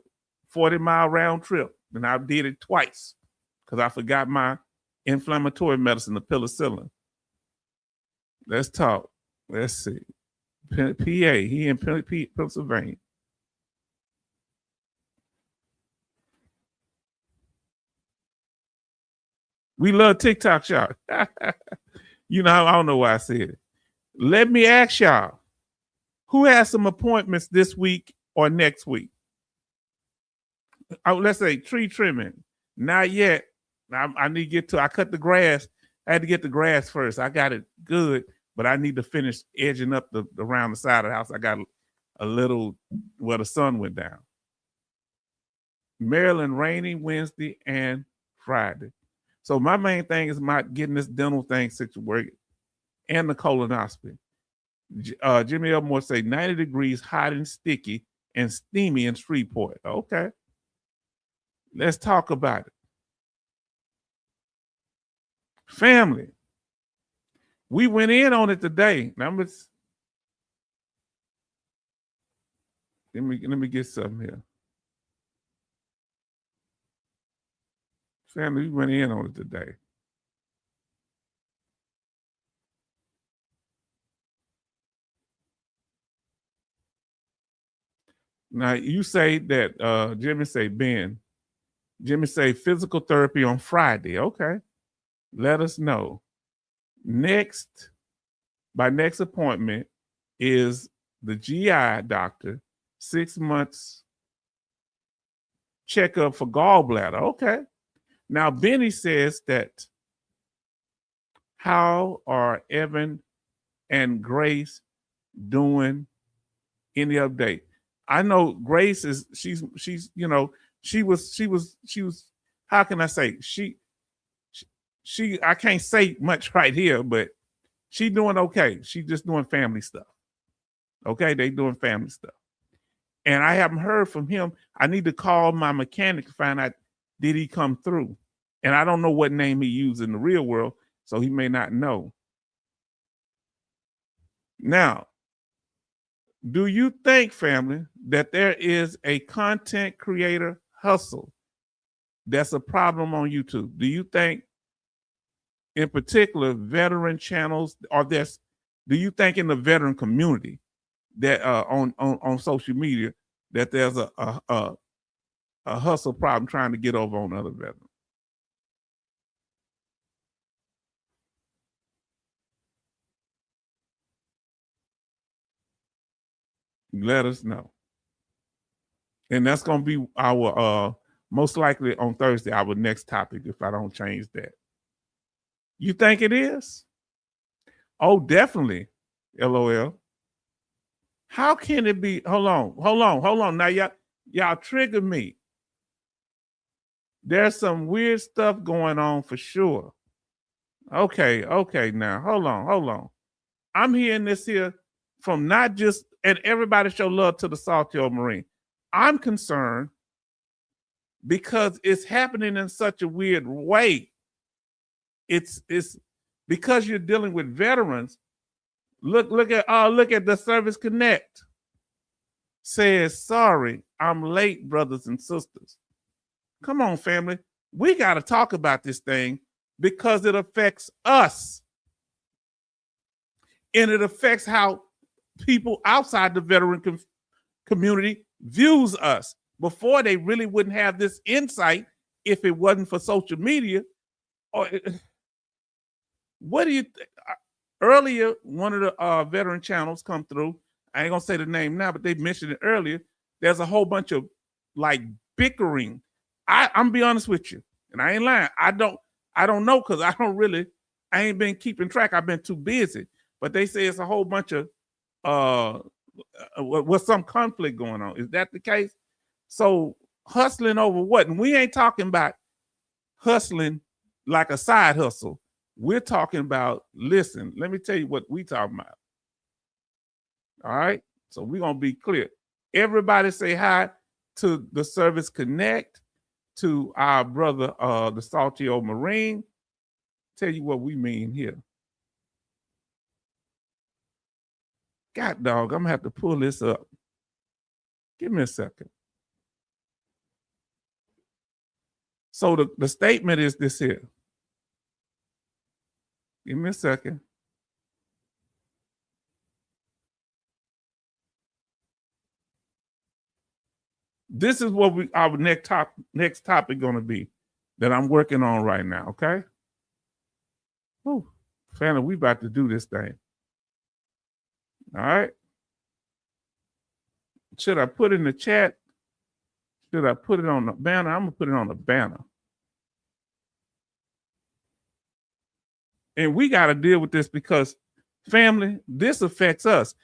40-mile round trip, and I did it twice because I forgot my inflammatory medicine, the penicillin. Let's talk. Let's see. PA, he in Pennsylvania. We love TikTok shop. You know, I don't know why I said it. Let me ask y'all, who has some appointments this week or next week? Let's say tree trimming. Not yet. I need to get to, I cut the grass. I had to get the grass first. I got it good, but I need to finish edging up around the side of the house. I got a little where the sun went down. Maryland, rainy Wednesday and Friday. So my main thing is my getting this dental thing situated and the colonoscopy. Jimmy Elmore say 90 degrees, hot and sticky and steamy in Shreveport. Okay. Let's talk about it. Family. We went in on it today. Let me get something here. Family, we went in on it today. Now you say that Jimmy say Ben. Jimmy say physical therapy on Friday. Okay. Let us know. My next appointment is the GI doctor, 6 months checkup for gallbladder. Okay. Now, Benny says that, how are Evan and Grace doing? Any update? I know Grace is, she's, she was, how can I say? I can't say much right here, but she doing okay. She just doing family stuff. Okay, they doing family stuff. And I haven't heard from him. I need to call my mechanic to find out, did he come through? And I don't know what name he used in the real world, so he may not know. Now, do you think, family, that there is a content creator hustle that's a problem on YouTube? Do you think, in particular, veteran channels, or do you think in the veteran community that on social media that there's a hustle problem trying to get over on other veterans? Let us know. And that's going to be our, most likely on Thursday, our next topic, if I don't change that. You think it is? Oh, definitely. LOL. How can it be? Hold on. Now, y'all trigger me. There's some weird stuff going on for sure. Okay, now, hold on. I'm hearing this here from not just, and everybody show love to the Saltillo Marine. I'm concerned because it's happening in such a weird way. It's because you're dealing with veterans. Look at the Service Connect. Says, sorry, I'm late, brothers and sisters. Come on, family. We got to talk about this thing because it affects us. And it affects how people outside the veteran community views us. Before, they really wouldn't have this insight if it wasn't for social media. What do you think? Earlier, one of the veteran channels come through. I ain't gonna say the name now, but they mentioned it earlier. There's a whole bunch of like bickering. I'm be honest with you, and I ain't lying. I don't know, because I ain't been keeping track. I've been too busy. But they say it's a whole bunch of with some conflict going on. Is that the case? So hustling over what? And we ain't talking about hustling like a side hustle. We're talking about, listen, let me tell you what we talking about. All right? So we're going to be clear. Everybody say hi to the Service Connect, to our brother, the Saltillo Marine. Tell you what we mean here. God dog, I'm going to have to pull this up. Give me a second. So the statement is this here. Give me a second. This is what our next topic going to be that I'm working on right now, okay? Whew. Family, we about to do this thing. All right. Should I put it in the chat? Should I put it on the banner? I'm going to put it on the banner. And we got to deal with this because, family, this affects us.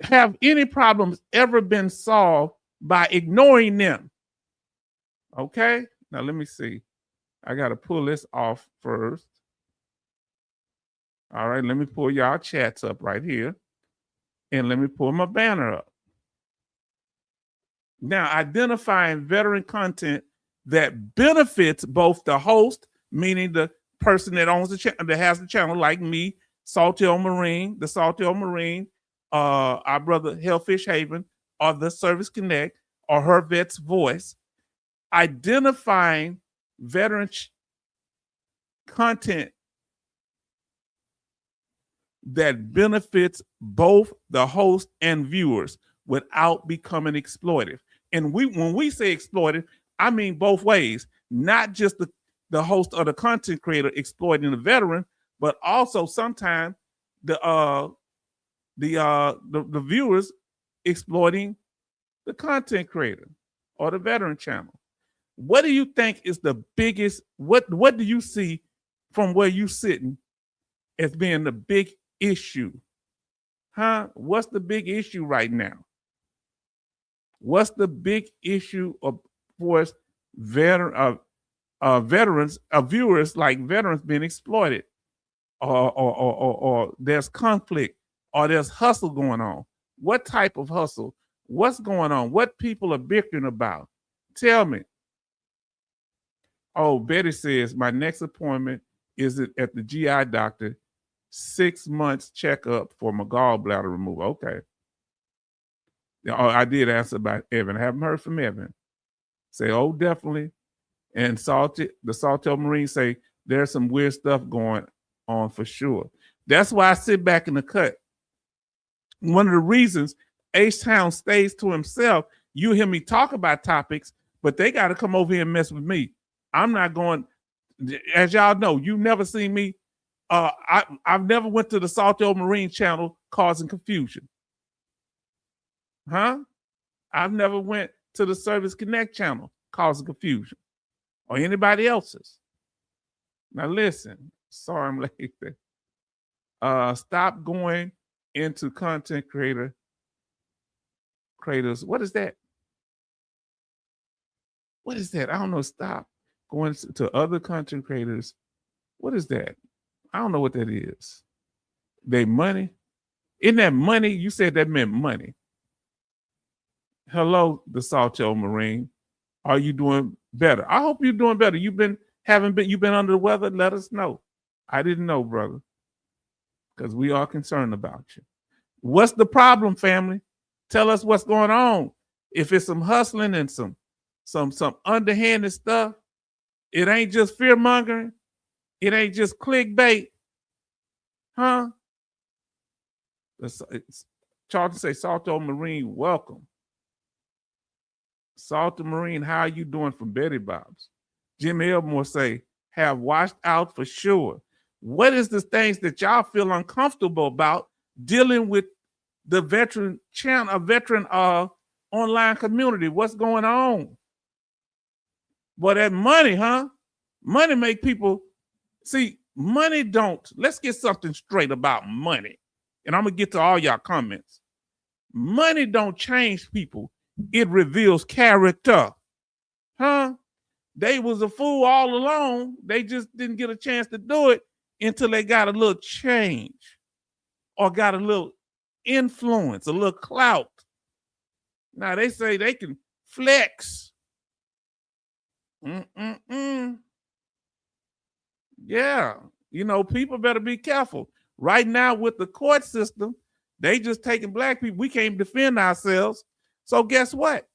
Have any problems ever been solved by ignoring them? Okay. Now, let me see. I got to pull this off first. All right. Let me pull y'all chats up right here. And let me pull my banner up. Now, identifying veteran content that benefits both the host, meaning the person that owns the channel, that has the channel, like me, Saltillo Marine, the Saltillo Marine, our brother Hellfish Haven, or the Service Connect, or Her Vet's Voice. Identifying veteran content that benefits both the host and viewers without becoming exploitive. And when we say exploitive, I mean both ways, not just the host or the content creator exploiting the veteran, but also sometimes the viewers exploiting the content creator or the veteran channel. What do you think is the biggest? What do you see from where you sitting as being the big issue? Huh? What's the big issue right now? What's the big issue of for us veterans, viewers like veterans being exploited, or there's conflict, or there's hustle going on? What type of hustle? What's going on? What people are bickering about? Tell me. Oh, Betty says my next appointment is at the GI doctor. 6 months checkup for my gallbladder removal. Okay. Oh, I did ask about Evan. I haven't heard from Evan. Say, oh, definitely. And the Salto Marine say there's some weird stuff going on for sure. That's why I sit back in the cut. One of the reasons H-Town stays to himself, you hear me talk about topics, but they got to come over here and mess with me. I'm not going, as y'all know, you never seen me. I've never went to the Salto Marine channel causing confusion. Huh? I've never went to the Service Connect channel causing confusion, or anybody else's. Now listen, sorry I'm late there. Stop going into content creators. What is that? What is that? I don't know. Stop going to other content creators. What is that? I don't know what that is. They money? Isn't that money? You said that meant money. Hello, the Salto Marine. Are you doing better? I hope you're doing better. You've been under the weather? Let us know. I didn't know, brother. Because we are concerned about you. What's the problem, family? Tell us what's going on. If it's some hustling and some underhanded stuff, it ain't just fear mongering. It ain't just clickbait. Huh? Charlton say, Salto Marine, welcome. Salto Marine, how are you doing from Betty Bob's? Jimmy Elmore say, have washed out for sure. What is the things that y'all feel uncomfortable about dealing with the veteran channel, veteran online community? What's going on? Well, that money, huh? Money make people see. Money don't. Let's get something straight about money, and I'm gonna get to all y'all comments. Money don't change people. It reveals character, huh? They was a fool all along. They just didn't get a chance to do it until they got a little change or got a little influence, a little clout. Now they say they can flex. Yeah, you know, people better be careful. Right now with the court system, they just taking black people. We can't defend ourselves. So guess what?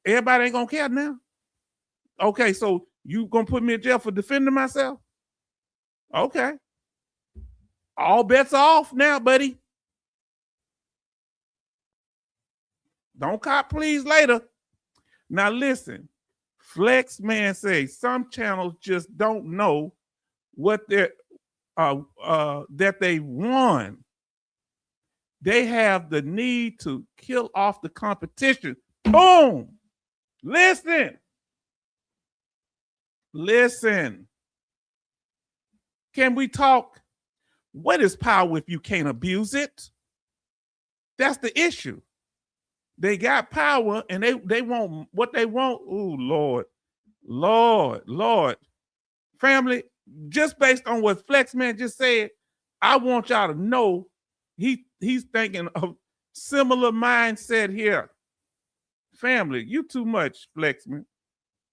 Everybody ain't gonna care now. Okay, so you gonna put me in jail for defending myself? Okay. All bets are off now, buddy. Don't cop please later. Now listen, Flex Man says some channels just don't know what they're that they won. They have the need to kill off the competition. Boom. Listen. Can we talk? What is power if you can't abuse it? That's the issue. They got power and they want what they want. Oh, Lord. Family, just based on what Flexman just said, I want y'all to know he's thinking of similar mindset here. Family, you too much, Flexman.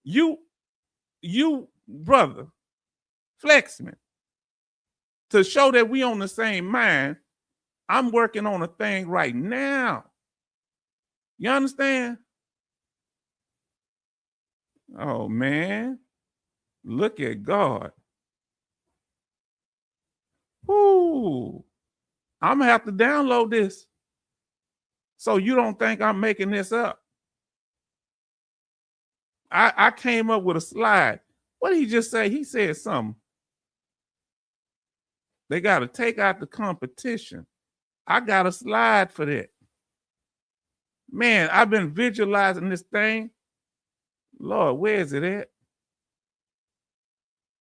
You brother, Flexman. To show that we on the same mind, I'm working on a thing right now. You understand? Oh man, look at God. Whoo. I'm gonna have to download this so you don't think I'm making this up. I came up with a slide. What did he just say? He said something. They got to take out the competition. I got a slide for that. Man, I've been visualizing this thing. Lord, where is it at?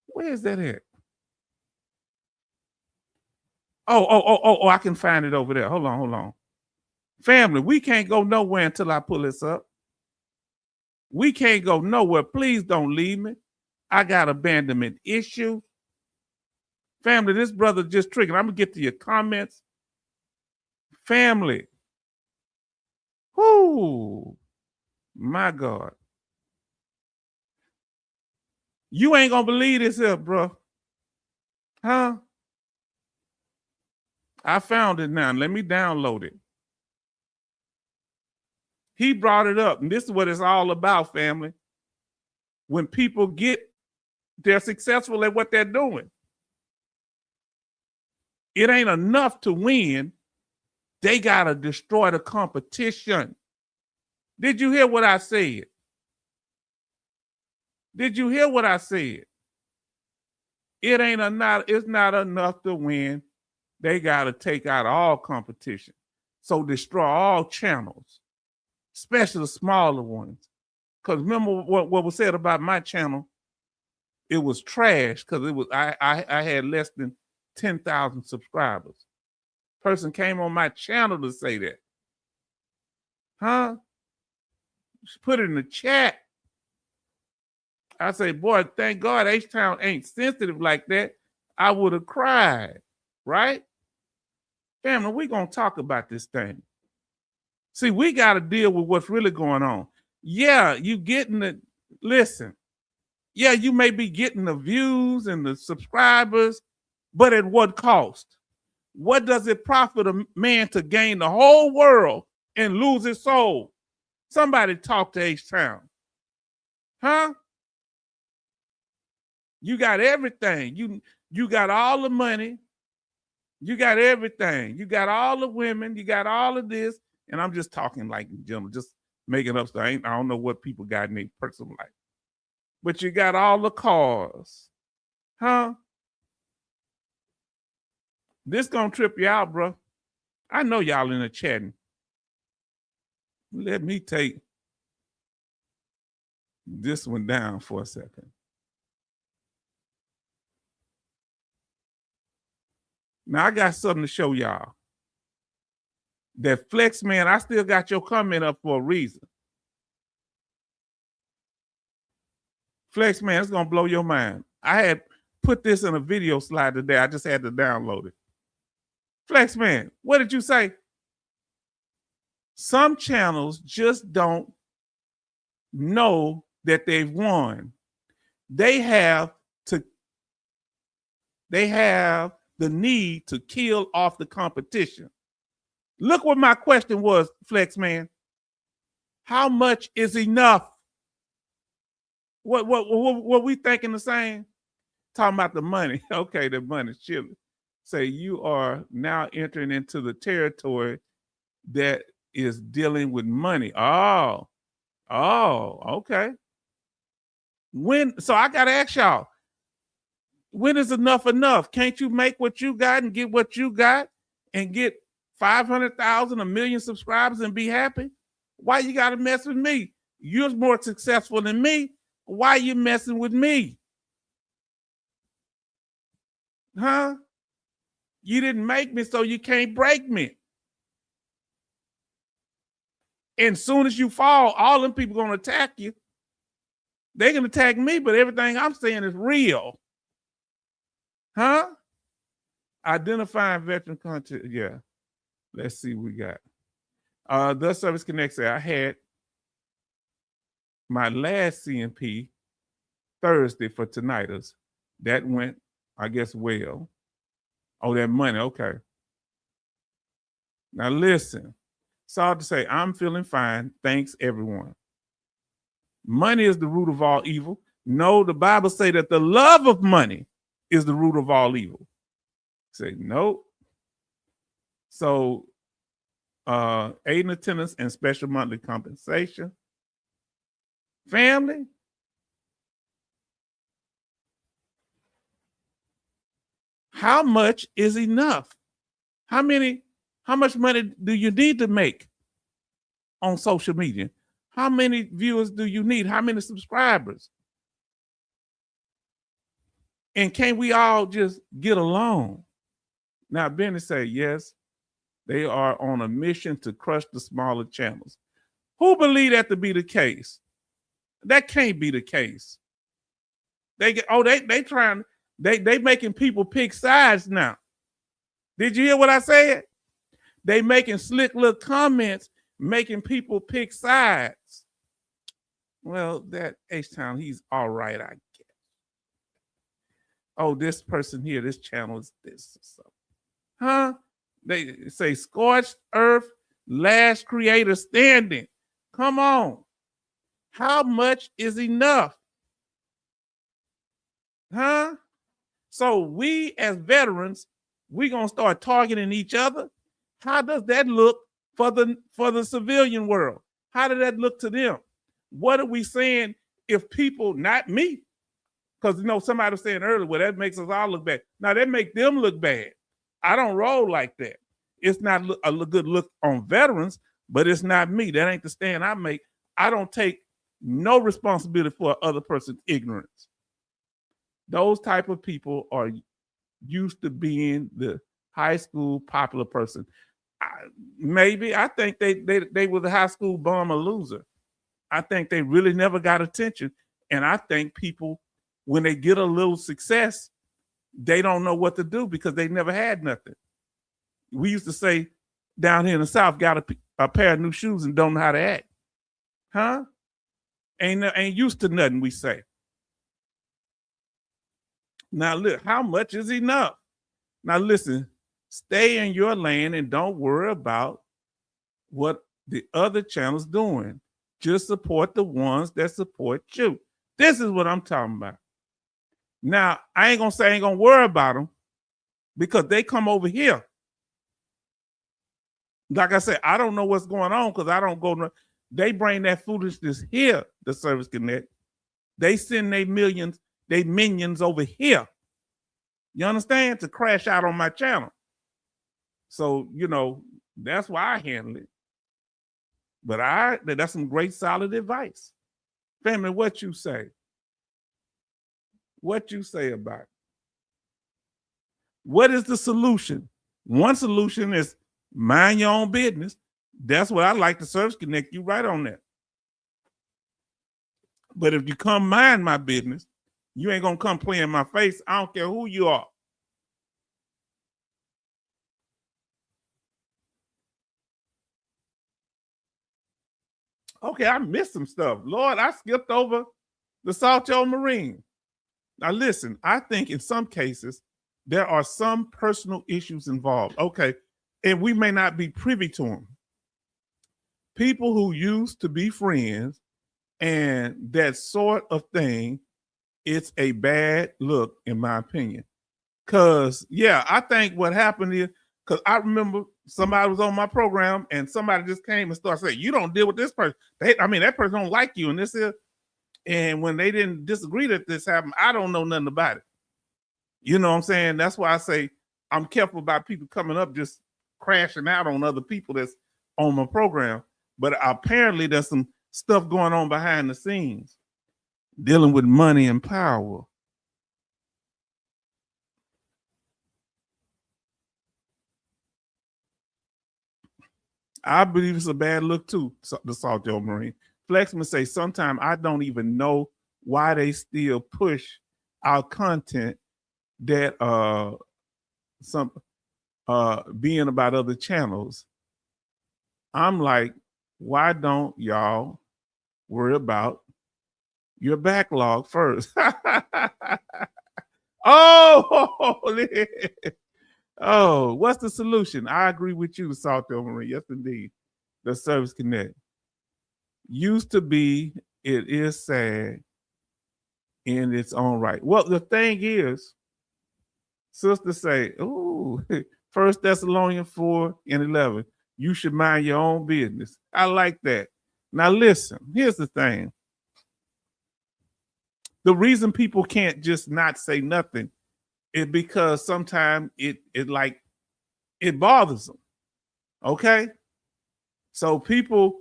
Where is that at? Oh, I can find it over there. Hold on. Family, we can't go nowhere until I pull this up. We can't go nowhere. Please don't leave me. I got abandonment issue. Family, this brother just triggered. I'm going to get to your comments. Family. Whoo. My God. You ain't going to believe this here, bro. Huh? I found it now. Let me download it. He brought it up, and this is what it's all about, family. When people they're successful at what they're doing. It ain't enough to win. They got to destroy the competition. Did you hear what I said? Did you hear what I said? It's not enough to win. They got to take out all competition. So destroy all channels, especially the smaller ones. Because remember what was said about my channel? It was trash because I had less than 10,000 subscribers. Person came on my channel to say that. Huh? Just put it in the chat. I say, boy, thank God H-Town ain't sensitive like that. I would have cried, right? Family, we're going to talk about this thing. See, we got to deal with what's really going on. Yeah, you getting the, listen, yeah, you may be getting the views and the subscribers, but at what cost? What does it profit a man to gain the whole world and lose his soul? Somebody talk to H-Town. Huh? You got everything. You got all the money. You got everything. You got all the women. You got all of this. And I'm just talking like in general, just making up stuff. I don't know what people got in their personal life. But you got all the cars. Huh? This gonna trip you out, bro. I know y'all in the chatting. Let me take this one down for a second. Now I got something to show y'all. That Flex Man, I still got your comment up for a reason. Flex Man, it's gonna blow your mind. I had put this in a video slide today. I just had to download it. Flex Man, what did you say? Some channels just don't know that they've won. They have the need to kill off the competition. Look what my question was, Flex Man. How much is enough? What we thinking the same? Talking about the money. Okay, the money. Chilling. Say you are now entering into the territory that is dealing with money. Oh, okay. So I gotta ask y'all, when is enough enough? Can't you make what you got and get what you got and get 500,000, 1 million subscribers and be happy? Why you gotta mess with me? You're more successful than me. Why you messing with me? Huh? You didn't make me, so you can't break me. And soon as you fall, all them people gonna attack you. They can attack me, but everything I'm saying is real. Huh? Identifying veteran content. Yeah. Let's see what we got. The Service Connect said, I had my last CNP Thursday for tinnitus. That went, I guess, well. Oh, that money. Okay. Now listen. Sorry to say, I'm feeling fine. Thanks, everyone. Money is the root of all evil. No, the Bible say that the love of money is the root of all evil. Say nope. So aid in attendance and special monthly compensation. Family. How much is enough? How much money do you need to make on social media? How many viewers do you need? How many subscribers? And can we all just get along? Now, Benny say, yes, they are on a mission to crush the smaller channels. Who believe that to be the case? That can't be the case. They making people pick sides now. Did you hear what I said? They making slick little comments, making people pick sides. Well, that H-Town, he's all right, I guess. Oh, this person here, this channel is this. So. Huh? They say scorched earth, last creator standing. Come on. How much is enough? Huh? So we as veterans, we gonna start targeting each other. How does that look for the civilian world? How did that look to them? What are we saying if people, not me, because somebody was saying earlier, well, that makes us all look bad. Now that make them look bad. I don't roll like that. It's not a good look on veterans, but it's not me. That ain't the stand I make. I don't take no responsibility for other person's ignorance. Those type of people are used to being the high school popular person. I think they were the high school bum or loser. I think they really never got attention. And I think people, when they get a little success, they don't know what to do because they never had nothing. We used to say down here in the South, got a pair of new shoes and don't know how to act. Huh? Ain't used to nothing, we say. Now look, how much is enough? Now listen, stay in your lane and don't worry about what the other channel's doing. Just support the ones that support you. This is what I'm talking about. Now, I ain't gonna say I ain't gonna worry about them because they come over here. Like I said, I don't know what's going on because I don't go. They bring that foolishness here, the Service Connect. They send their minions over here. You understand? To crash out on my channel. So, that's why I handle it. But that's some great solid advice. Family, what you say? What you say about it? What is the solution? One solution is mind your own business. That's what I like to Service Connect you right on that. But if you come mind my business, you ain't gonna come play in my face. I don't care who you are. Okay, I missed some stuff. Lord, I skipped over the Salto Marine. Now listen, I think in some cases there are some personal issues involved. Okay, and we may not be privy to them. People who used to be friends and that sort of thing, it's a bad look in my opinion. Because, yeah, I think what happened is, because I remember somebody was on my program and somebody just came and started saying, you don't deal with this person. That person don't like you and this is, and when they didn't disagree that this happened, I don't know nothing about it. You know what I'm saying? That's why I say I'm careful about people coming up just crashing out on other people that's on my program. But apparently there's some stuff going on behind the scenes dealing with money and power. I believe it's a bad look too, the Salto Marine. Flexman say, sometimes I don't even know why they still push our content that being about other channels. I'm like, why don't y'all worry about your backlog first? Oh, what's the solution? I agree with you, Salto Marine. Yes, indeed. The Service Connect. Used to be, it is sad in its own right. Well, the thing is, sisters say, oh, 1 Thessalonians 4:11, you should mind your own business. I like that. Now listen, here's the thing. The reason people can't just not say nothing is because sometimes it bothers them. Okay? So people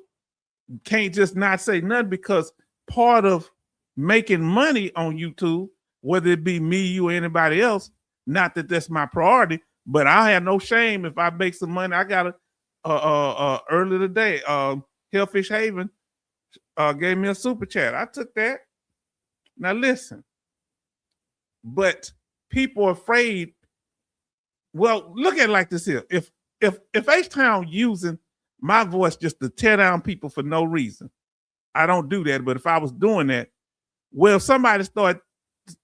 can't just not say nothing, because part of making money on YouTube, whether it be me, you, or anybody else, not that that's my priority, but I have no shame if I make some money. I got a early today, Hellfish Haven gave me a super chat. I took that. Now listen, but people are afraid. Well, look at it like this here. If H-Town using my voice just to tear down people for no reason, I don't do that. But if I was doing that, well, if somebody start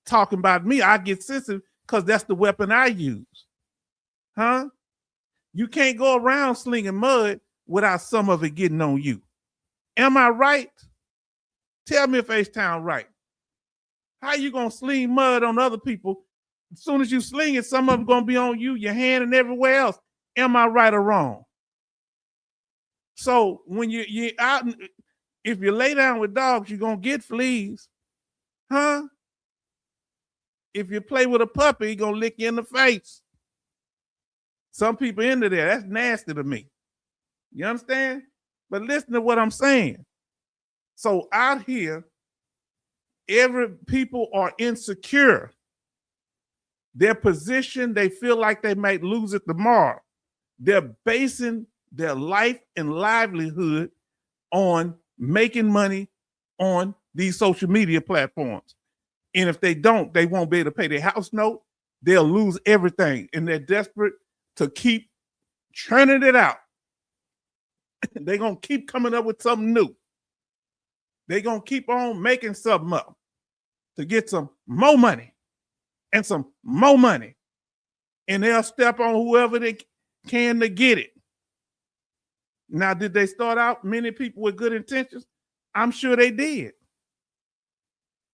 talking about me, I get sensitive because that's the weapon I use. Huh? You can't go around slinging mud without some of it getting on you. Am I right? Tell me if H-Town right. How you gonna sling mud on other people? As soon as you sling it, some of them gonna be on you, your hand, and everywhere else. Am I right or wrong? So when you out, if you lay down with dogs, you're gonna get fleas, huh? If you play with a puppy, he's gonna lick you in the face. Some people into there, that's nasty to me. You understand? But listen to what I'm saying. So out here, people are insecure. Their position, they feel like they might lose it tomorrow. They're basing their life and livelihood on making money on these social media platforms. And if they don't, they won't be able to pay their house note. They'll lose everything. And they're desperate to keep churning it out. They're going to keep coming up with something new. They're going to keep on making something up to get some more money and some more money. And they'll step on whoever they can to get it. Now, did they start out many people with good intentions? I'm sure they did.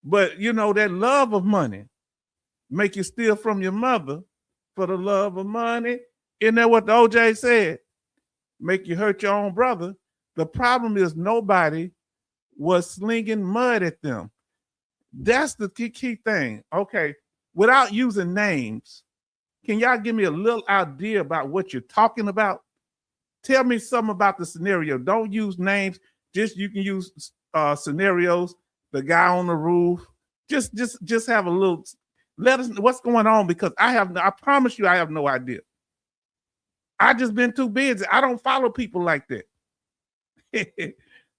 But, you know, that love of money make you steal from your mother for the love of money. Isn't that what the OJ said? Make you hurt your own brother. The problem is nobody was slinging mud at them. That's the key thing. Okay, without using names, can y'all give me a little idea about what you're talking about? Tell me something about the scenario. Don't use names. Just you can use scenarios. The guy on the roof. Just have a little. Let us know what's going on, because I promise you, I have no idea. I just been too busy. I don't follow people like that.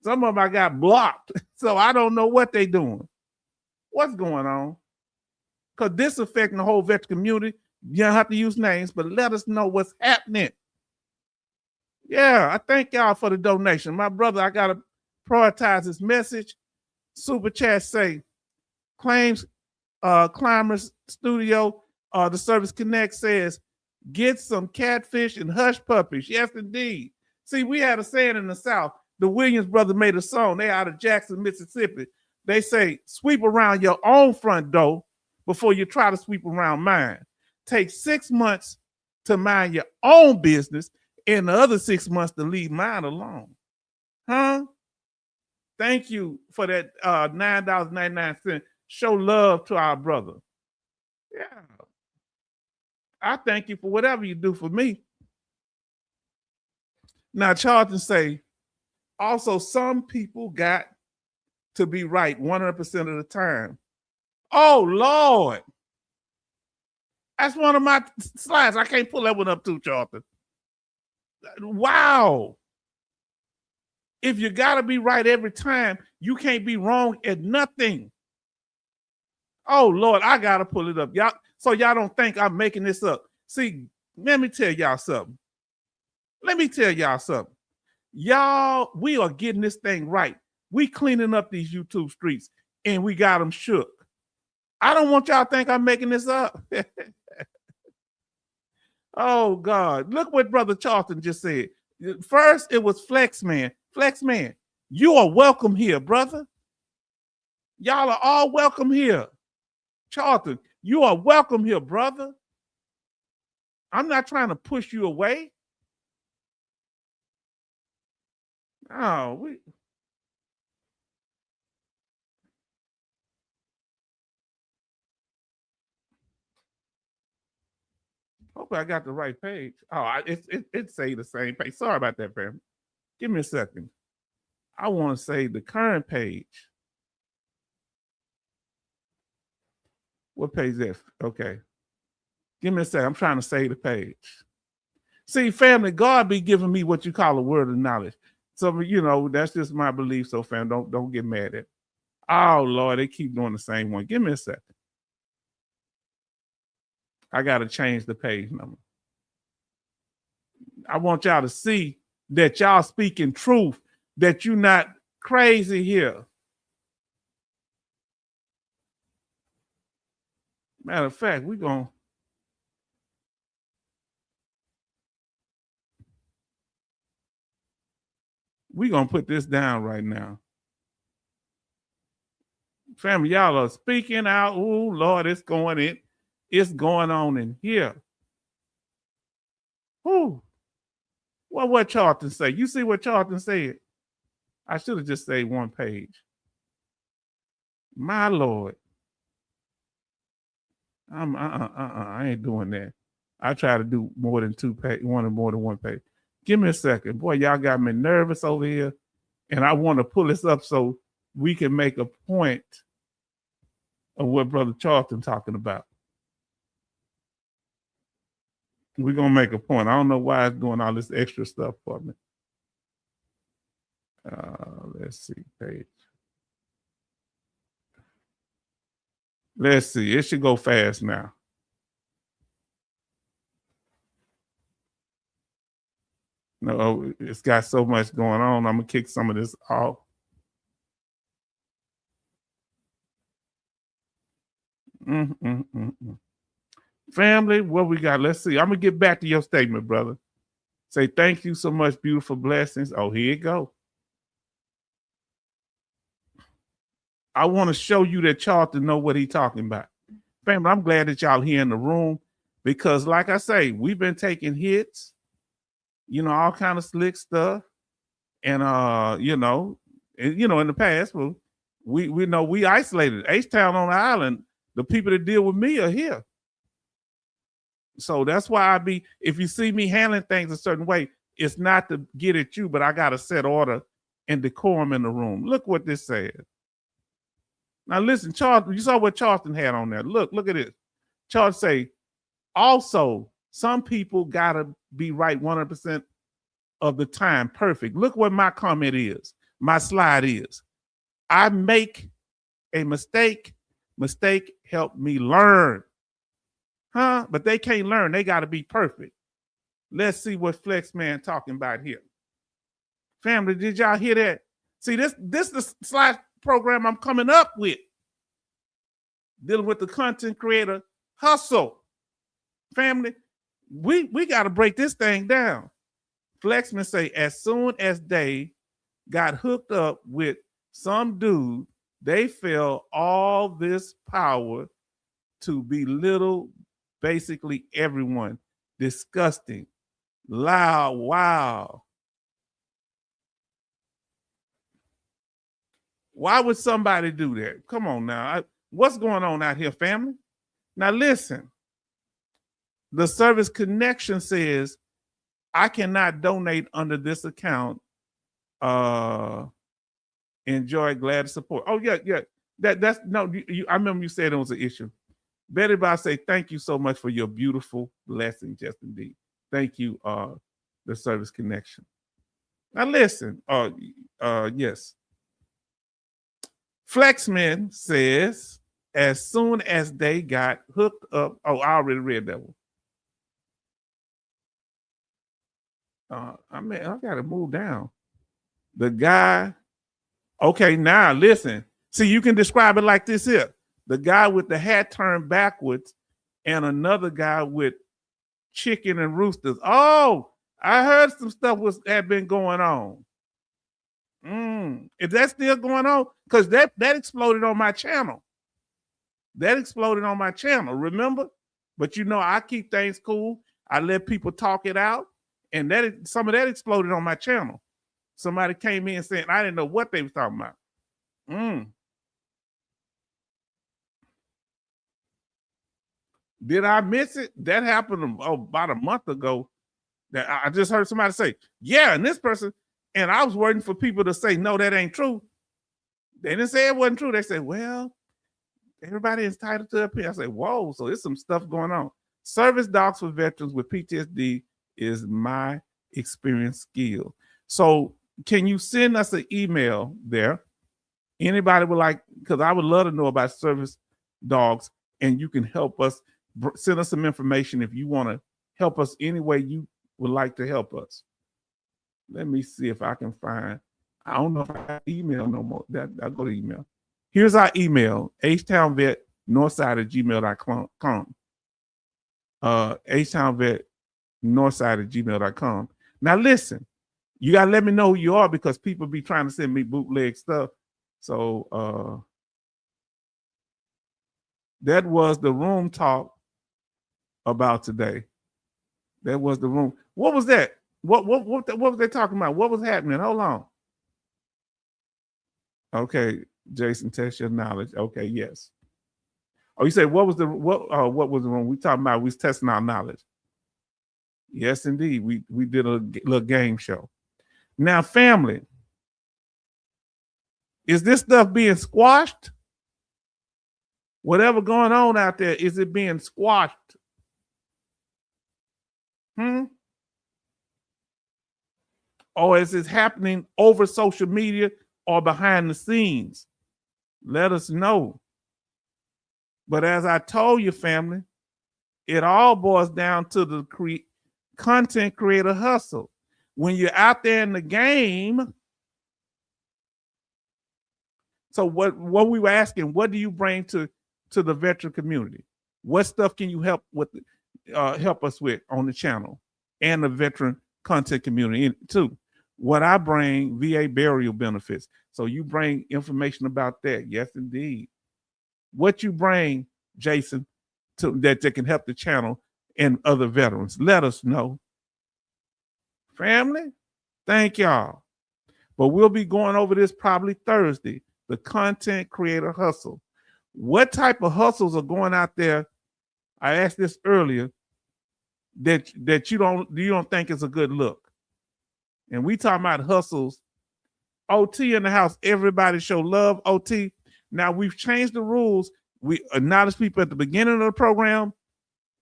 Some of them I got blocked, so I don't know what they doing. What's going on? Because this affecting the whole veteran community. You don't have to use names, but let us know what's happening. Yeah, I thank y'all for the donation. My brother, I got to prioritize this message. Super chat say, claims Climbers Studio, the Service Connect says, get some catfish and hush puppies. Yes, indeed. See, we had a saying in the South. The Williams brothers made a song. They out of Jackson, Mississippi. They say, sweep around your own front door before you try to sweep around mine. Take 6 months to mind your own business and the other 6 months to leave mine alone. Huh? Thank you for that $9.99. Show love to our brother. Yeah. I thank you for whatever you do for me. Now, Charlton say, also, some people got to be right 100% of the time. Oh, Lord. That's one of my slides. I can't pull that one up too, Charlton. Wow. If you got to be right every time, you can't be wrong at nothing. Oh, Lord, I got to pull it up. Y'all, so y'all don't think I'm making this up. See, let me tell y'all something. Y'all, we are getting this thing right. We cleaning up these YouTube streets, and we got them shook. I don't want y'all to think I'm making this up. Oh, God. Look what Brother Charlton just said. First, it was Flex Man. Flex Man, you are welcome here, brother. Y'all are all welcome here. Charlton, you are welcome here, brother. I'm not trying to push you away. Oh, hope I got the right page. Oh, it say the same page. Sorry about that, fam. Give me a second. I want to say the current page. What page is that? Okay. Give me a second. I'm trying to save the page. See, family, God be giving me what you call a word of knowledge. So, that's just my belief. So, fam, don't get mad at it. Oh, Lord, they keep doing the same one. Give me a second. I got to change the page number. I want y'all to see that y'all speaking truth, that you're not crazy here. Matter of fact, we're going to put this down right now. Family, y'all are speaking out. Oh, Lord, it's going on in here. Whoo. Well, what Charlton say? You see what Charlton said? I should have just said one page. My Lord. I ain't doing that. I try to do more than 2 pages, more than one page. Give me a second. Boy, y'all got me nervous over here. And I want to pull this up so we can make a point of what Brother Charlton talking about. We're going to make a point. I don't know why it's doing all this extra stuff for me. Let's see, page. Let's see. It should go fast now. No, it's got so much going on. I'm going to kick some of this off. Family, what we got? Let's see. I'm going to get back to your statement, brother. Say thank you so much, beautiful blessings. Oh, here you go. I want to show you that Charlton know what he's talking about. Family, I'm glad that y'all here in the room because, like I say, we've been taking hits, all kind of slick stuff. And, in the past, well, we know we isolated. H-Town on the island, the people that deal with me are here. So that's why if you see me handling things a certain way, it's not to get at you, but I got to set order and decorum in the room. Look what this says. Now listen, Charlton, you saw what Charlton had on there. Look at this. Charlton say, also, some people got to be right 100% of the time. Perfect. Look what my comment is. My slide is. I make a mistake. Mistake help me learn. But they can't learn. They got to be perfect. Let's see what Flexman talking about here. Family, did y'all hear that? See, this is the slide program I'm coming up with. Dealing with the content creator hustle. Family, we got to break this thing down. Flexman say, as soon as they got hooked up with some dude, they felt all this power to belittle basically everyone. Disgusting. Loud. Wow. Why would somebody do that? Come on now. What's going on out here, family? Now listen. The Service Connection says, I cannot donate under this account. Enjoy, glad to support. Oh, yeah. That's no, I remember you said it was an issue. Betty Bob say, thank you so much for your beautiful blessing, just indeed. Thank you, the Service Connection. Now listen, yes. Flexman says, as soon as they got hooked up, I already read that one. I got to move down. The guy, okay, now listen. See, you can describe it like this here. The guy with the hat turned backwards and another guy with chicken and roosters. Oh, I heard some stuff had been going on. Is that still going on? Because that exploded on my channel. Remember? But I keep things cool. I let people talk it out. And some of that exploded on my channel. Somebody came in saying, I didn't know what they were talking about. Did I miss it? That happened about a month ago. That I just heard somebody say, yeah, and this person, And I was waiting for people to say, no, that ain't true. They didn't say it wasn't true. They said, well, everybody is entitled to appeal. I said, whoa, so there's some stuff going on. Service dogs for veterans with PTSD is my experience skill. So can you send us an email there? Anybody would like, because I would love to know about service dogs, and you can help us, send us some information if you want to help us any way you would like to help us. Let me see if I can find, I don't know if I have email no more. I'll go to email. Here's our email, htownvetnorthside@gmail.com. htownvetnorthside@gmail.com. Now listen, you gotta let me know who you are because people be trying to send me bootleg stuff. So that was the room talk about today. That was the room. What was that? What was they talking about? What was happening? Hold on. Okay, Jason, test your knowledge. Okay, yes. Oh, you said what was the room? We talking about we was testing our knowledge. Yes, indeed. We did a little game show. Now, family, is this stuff being squashed? Whatever going on out there, is it being squashed? Or is it happening over social media or behind the scenes? Let us know. But as I told you, family, it all boils down to the content creator hustle. When you're out there in the game, so what we were asking, what do you bring to the veteran community? What stuff can you help us with on the channel and the veteran content community too? What I bring, VA burial benefits. So you bring information about that. Yes, indeed. What you bring, Jason, that can help the channel and other veterans. Let us know. Family, thank y'all. But we'll be going over this probably Thursday, the content creator hustle. What type of hustles are going out there? I asked this earlier, that you don't think is a good look. And we talking about hustles. OT in the house, everybody show love. OT. Now we've changed the rules. We acknowledge people at the beginning of the program.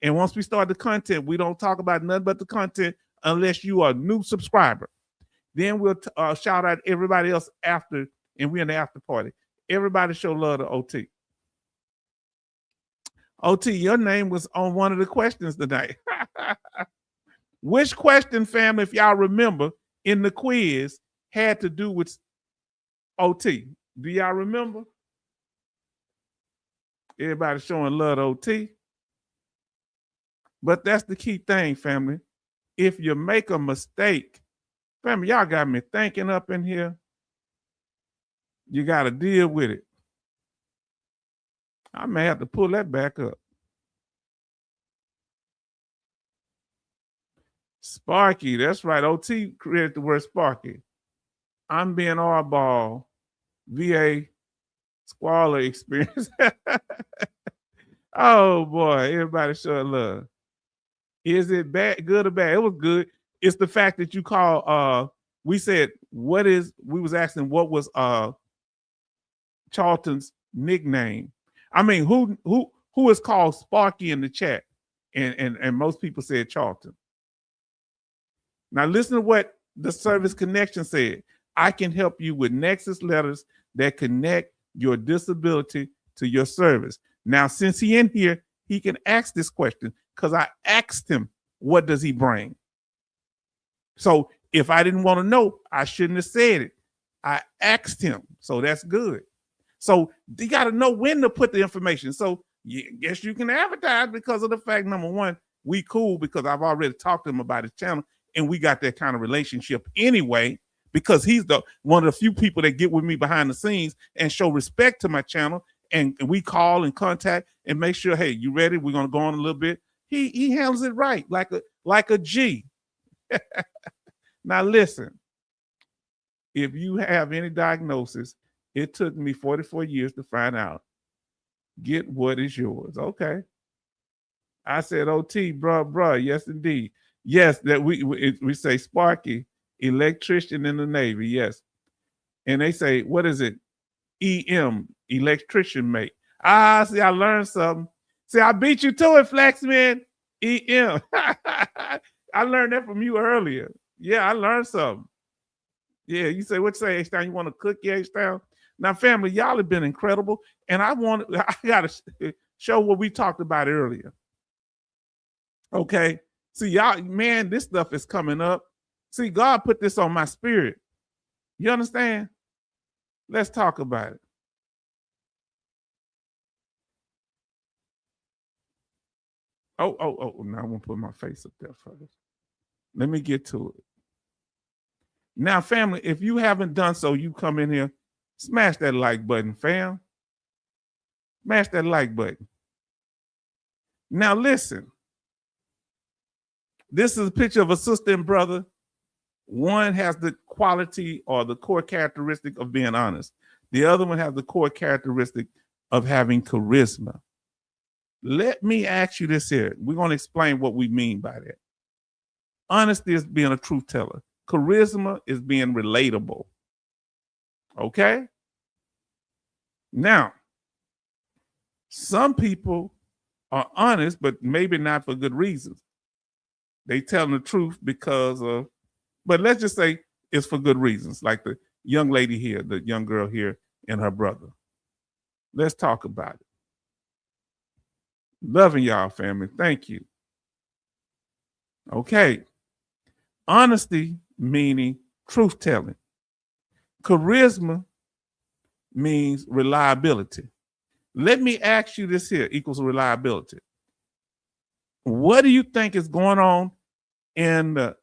And once we start the content, we don't talk about nothing but the content unless you are a new subscriber. Then we'll shout out everybody else after, and we're in the after party. Everybody show love to OT. OT, your name was on one of the questions tonight. Which question, family, if y'all remember, in the quiz had to do with OT? Do y'all remember? Everybody showing love to OT. But that's the key thing, family. If you make a mistake, family, y'all got me thinking up in here. You got to deal with it. I may have to pull that back up. Sparky, that's right. OT created the word Sparky. I'm being oddball. VA squalor experience. Oh boy, everybody show love. Is it bad, good or bad? It was good. It's the fact that you call we said we was asking what was Charlton's nickname. I mean, who is called Sparky in the chat? And most people said Charlton. Now listen to what the Service Connection said. I can help you with Nexus letters that connect your disability to your service. Now, since he in here, he can ask this question because I asked him, what does he bring? So if I didn't want to know, I shouldn't have said it. I asked him. So that's good. So you got to know when to put the information. So yes, you can advertise because of the fact, number one, we cool because I've already talked to him about his channel and we got that kind of relationship anyway, because he's one of the few people that get with me behind the scenes and show respect to my channel. And we call and contact and make sure, hey, you ready? We're going to go on a little bit. He handles it right, like a G. Now listen, if you have any diagnosis, it took me 44 years to find out. Get what is yours. Okay. I said, OT, bruh, yes, indeed. Yes, that we say Sparky. Electrician in the Navy, yes. And they say, what is it? EM, electrician mate. Ah, see, I learned something. See, I beat you to it, Flaxman. EM. I learned that from you earlier. Yeah, I learned something. Yeah, you say, what you say, H-Town? You want to cook, H-Town? Now, family, y'all have been incredible. And I got to show what we talked about earlier. Okay. See, y'all, man, this stuff is coming up. See, God put this on my spirit. You understand? Let's talk about it. Oh, now I'm going to put my face up there first. Let me get to it. Now, family, if you haven't done so, you come in here, smash that like button, fam. Smash that like button. Now, listen. This is a picture of a sister and brother. One has the quality or the core characteristic of being honest. The other one has the core characteristic of having charisma. Let me ask you this here. We're going to explain what we mean by that. Honesty is being a truth teller. Charisma is being relatable. Okay? Now, some people are honest, but maybe not for good reasons. They telling the truth because of, but let's just say it's for good reasons, like the young lady here, the young girl here and her brother. Let's talk about it. Loving y'all, family. Thank you. Okay. Honesty meaning truth telling. Charisma means reliability. Let me ask you this here, equals reliability. What do you think is going on in the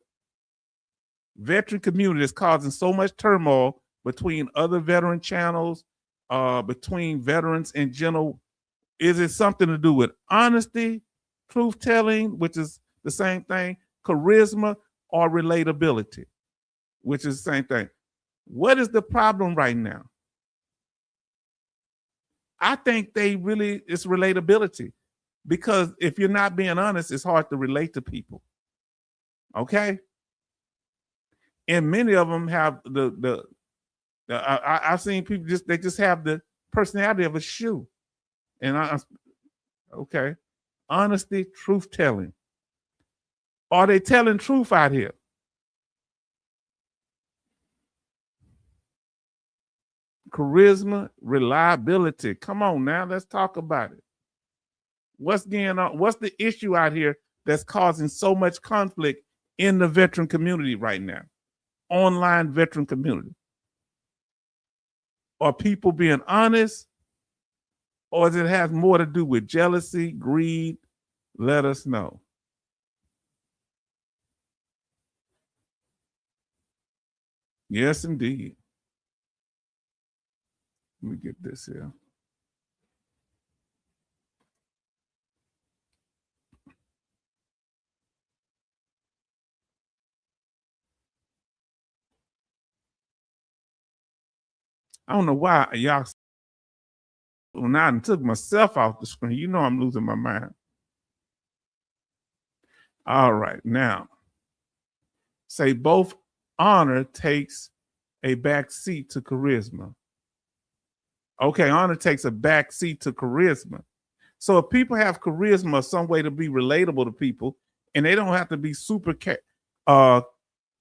veteran community that's causing so much turmoil between other veteran channels, between veterans in general? Is it something to do with honesty, truth telling, which is the same thing, charisma, or relatability, which is the same thing? What is the problem right now? I think it's relatability, because if you're not being honest, it's hard to relate to people. Okay? And many of them have I've seen people they just have the personality of a shoe. And okay. Honesty, truth telling. Are they telling truth out here? Charisma, reliability. Come on now, let's talk about it. What's going on? What's the issue out here that's causing so much conflict in the veteran community right now? Online veteran community. Are people being honest? Or does it have more to do with jealousy, greed? Let us know. Yes, indeed. Let me get this here. I don't know why y'all. When I took myself off the screen, you know I'm losing my mind. All right, now say both honor takes a back seat to charisma. Okay, honor takes a back seat to charisma. So if people have charisma, some way to be relatable to people, and they don't have to be super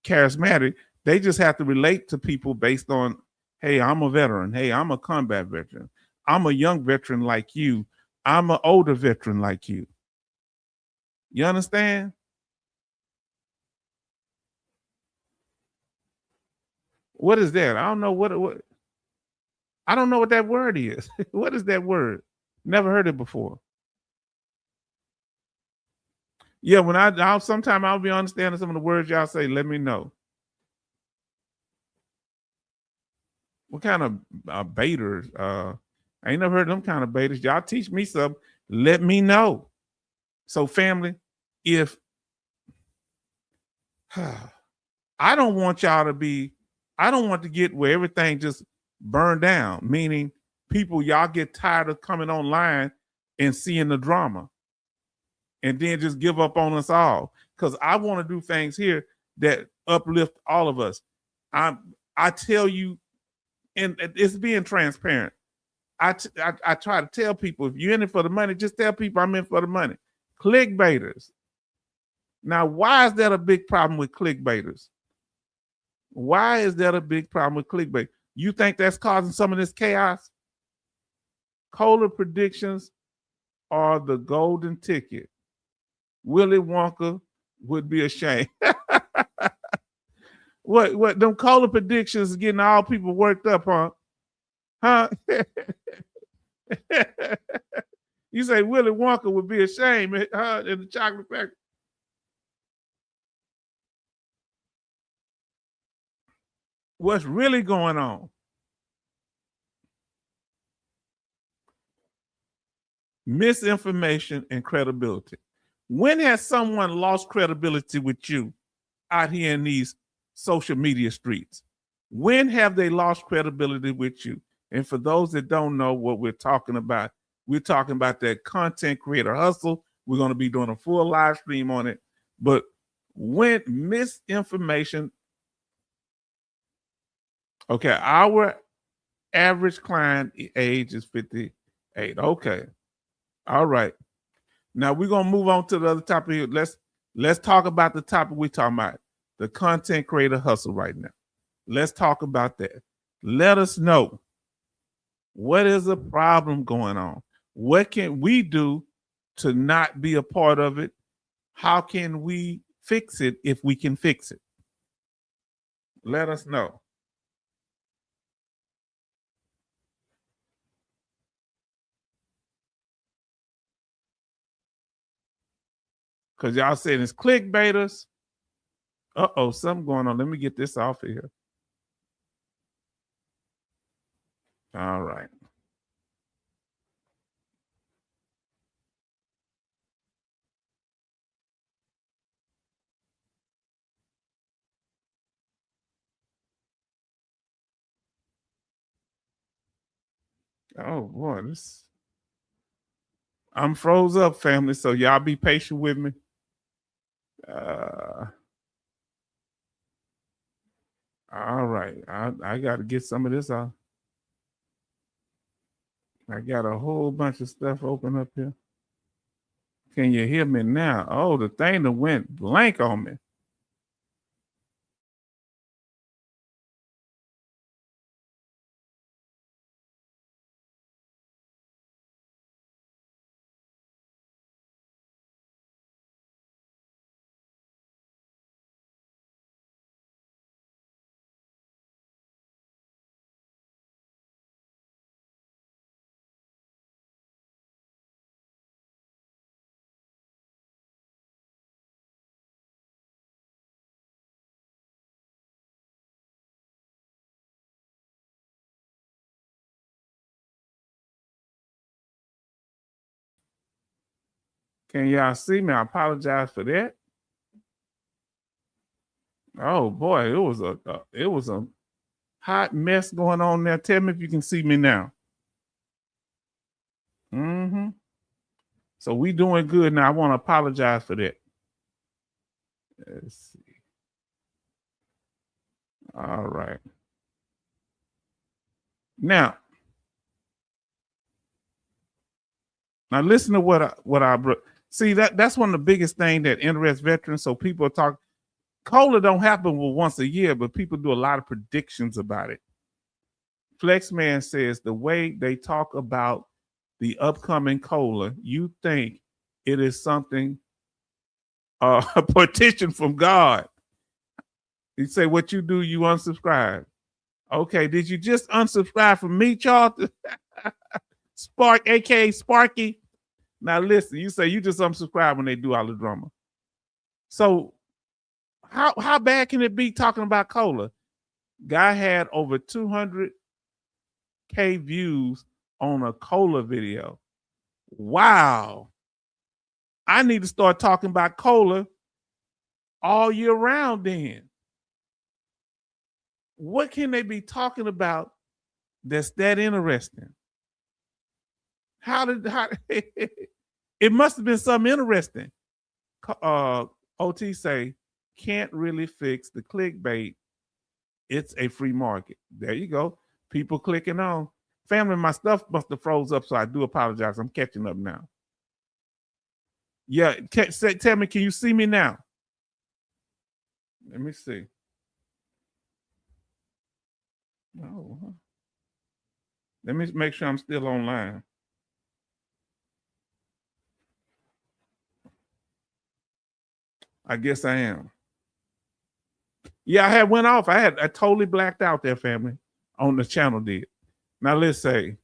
charismatic, they just have to relate to people based on, hey, I'm a veteran. Hey, I'm a combat veteran. I'm a young veteran like you. I'm an older veteran like you. You understand? What is that? I don't know what I don't know what that word is. What is that word? Never heard it before. Yeah, when I'll sometime I'll be understanding some of the words y'all say. Let me know. What kind of baiters? I ain't never heard of them kind of baiters. Y'all teach me something. Let me know. So, family, if I don't want y'all to be, I don't want to get where everything just burned down, meaning people, y'all get tired of coming online and seeing the drama and then just give up on us all. Because I want to do things here that uplift all of us. I tell you, and it's being transparent. I try to tell people, if you're in it for the money, just tell people I'm in for the money. Clickbaiters. Now, why is that a big problem with clickbaiters? Why is that a big problem with clickbait? You think that's causing some of this chaos? Kohler predictions are the golden ticket. Willy Wonka would be ashamed. What them Kohler predictions getting all people worked up, huh? Huh? You say Willy Wonka would be ashamed, huh, in the chocolate factory? What's really going on? Misinformation and credibility. When has someone lost credibility with you out here in these social media streets? When have they lost credibility with you? And for those that don't know what we're talking about that content creator hustle. We're going to be doing a full live stream on it. But when misinformation, okay, our average client age is 58. Okay. All right. Now we're gonna move on to the other topic here. Let's talk about the topic we're talking about, the content creator hustle right now. Let's talk about that. Let us know, what is the problem going on? What can we do to not be a part of it? How can we fix it if we can fix it? Let us know. Because y'all saying it's clickbaiters. Uh-oh, something going on. Let me get this off of here. All right. Oh boy, I'm froze up, family. So y'all be patient with me. All right. I got to get some of this off. I got a whole bunch of stuff open up here. Can you hear me now? Oh, the thing that went blank on me. Can y'all see me? I apologize for that. Oh boy, it was a hot mess going on there. Tell me if you can see me now. Mm-hmm. So we doing good now. I want to apologize for that. Let's see. All right. Now listen to what I see. That's one of the biggest thing that interests veterans. So people talk. Kohler don't happen once a year, but people do a lot of predictions about it. Flexman says the way they talk about the upcoming Kohler, you think it is something, a petition from God. You say what you do, you unsubscribe. Okay, did you just unsubscribe from me, Charles? Spark, aka Sparky. Now listen, you say you just unsubscribe when they do all the drama. So how bad can it be talking about Kohler? Guy had over 200K views on a Kohler video. Wow. I need to start talking about Kohler all year round then. What can they be talking about that's that interesting? How it must have been something interesting. OT say can't really fix the clickbait. It's a free market. There you go. People clicking on. Family, my stuff must have froze up, so I do apologize. I'm catching up now. Yeah, tell me, can you see me now? Let me see. Oh, let me make sure I'm still online. I guess I am. Yeah, I had went off. I totally blacked out there, family, on the channel did. Now let's say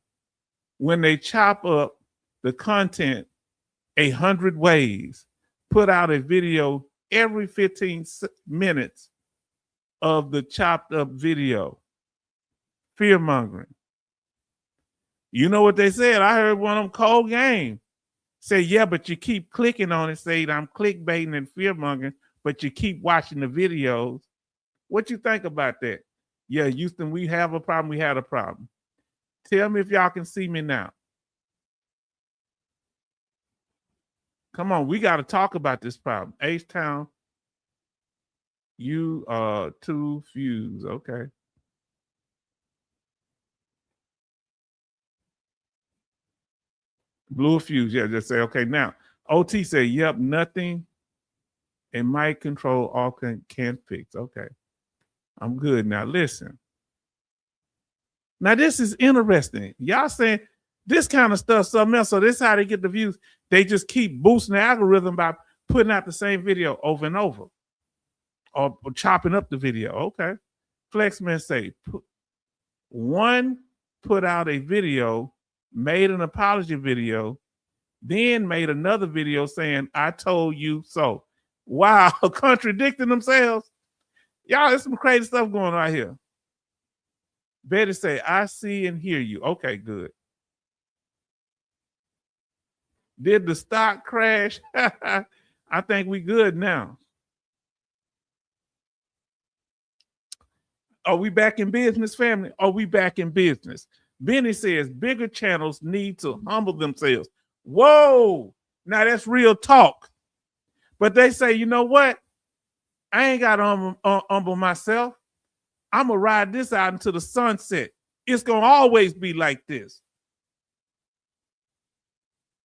when they chop up the content 100 ways, put out a video every 15 minutes of the chopped up video, fear mongering. You know what they said? I heard one of them Cold Game say, yeah, but you keep clicking on it, saying I'm clickbaiting and fear mongering, but you keep watching the videos. What you think about that? Yeah, Houston, we have a problem. We had a problem. Tell me if y'all can see me now. Come on, we got to talk about this problem. H-Town, you are too fuse. Okay. Blue fuse. Yeah, just say, okay. Now, OT say, yep, nothing and mic control all can fix. Okay. I'm good. Now, listen. Now, this is interesting. Y'all saying this kind of stuff, something else. So this is how they get the views. They just keep boosting the algorithm by putting out the same video over and over or chopping up the video. Okay. Flexman say, one put out a video, made an apology video, then made another video saying, I told you so. Wow, contradicting themselves. Y'all, there's some crazy stuff going on here. Betty say, I see and hear you. Okay, good. Did the stock crash? I think we good now. Are we back in business, family? Are we back in business? Benny says bigger channels need to humble themselves. Whoa, now that's real talk. But they say, you know what? I ain't got to humble myself. I'm going to ride this out into the sunset. It's going to always be like this.